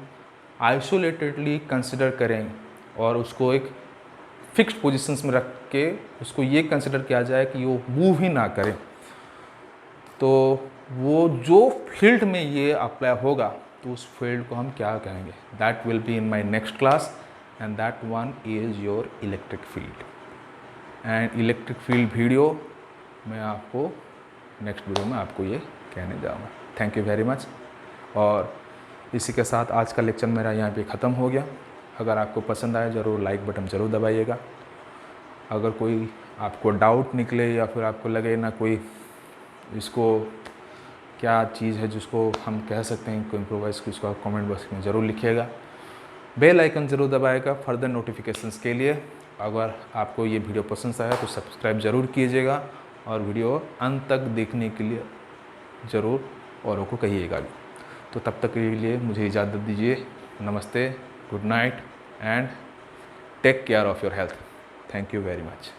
S1: आइसोलेटेडली कंसिडर करें और उसको एक फिक्स्ड पोजीशंस में रख के उसको ये कंसिडर किया जाए कि वो मूव ही ना करें, तो वो जो फील्ड में ये अप्लाई होगा तो उस फील्ड को हम क्या कहेंगे, that will be in my next class and that one is your electric field. And electric field video मैं आपको नेक्स्ट वीडियो में आपको ये कहने जाऊँगा। Thank you very much. और इसी के साथ आज का लेक्चर मेरा यहाँ पे ख़त्म हो गया। अगर आपको पसंद आया ज़रूर लाइक बटन ज़रूर दबाइएगा। अगर कोई आपको डाउट निकले या फिर आपको लगे ना कोई इसको क्या चीज़ है जिसको हम कह सकते हैं कोई इम्प्रोवाइज़, इसको आप कमेंट बॉक्स में ज़रूर लिखिएगा। बेल आइकन ज़रूर दबाएगा फर्दर नोटिफिकेशंस के लिए। अगर आपको ये वीडियो पसंद आया तो सब्सक्राइब ज़रूर कीजिएगा और वीडियो अंत तक देखने के लिए ज़रूर औरों को कहिएगा भी। तो तब तक के लिए मुझे इजाज़त दीजिए। नमस्ते, good night and take care of your health. Thank you very much.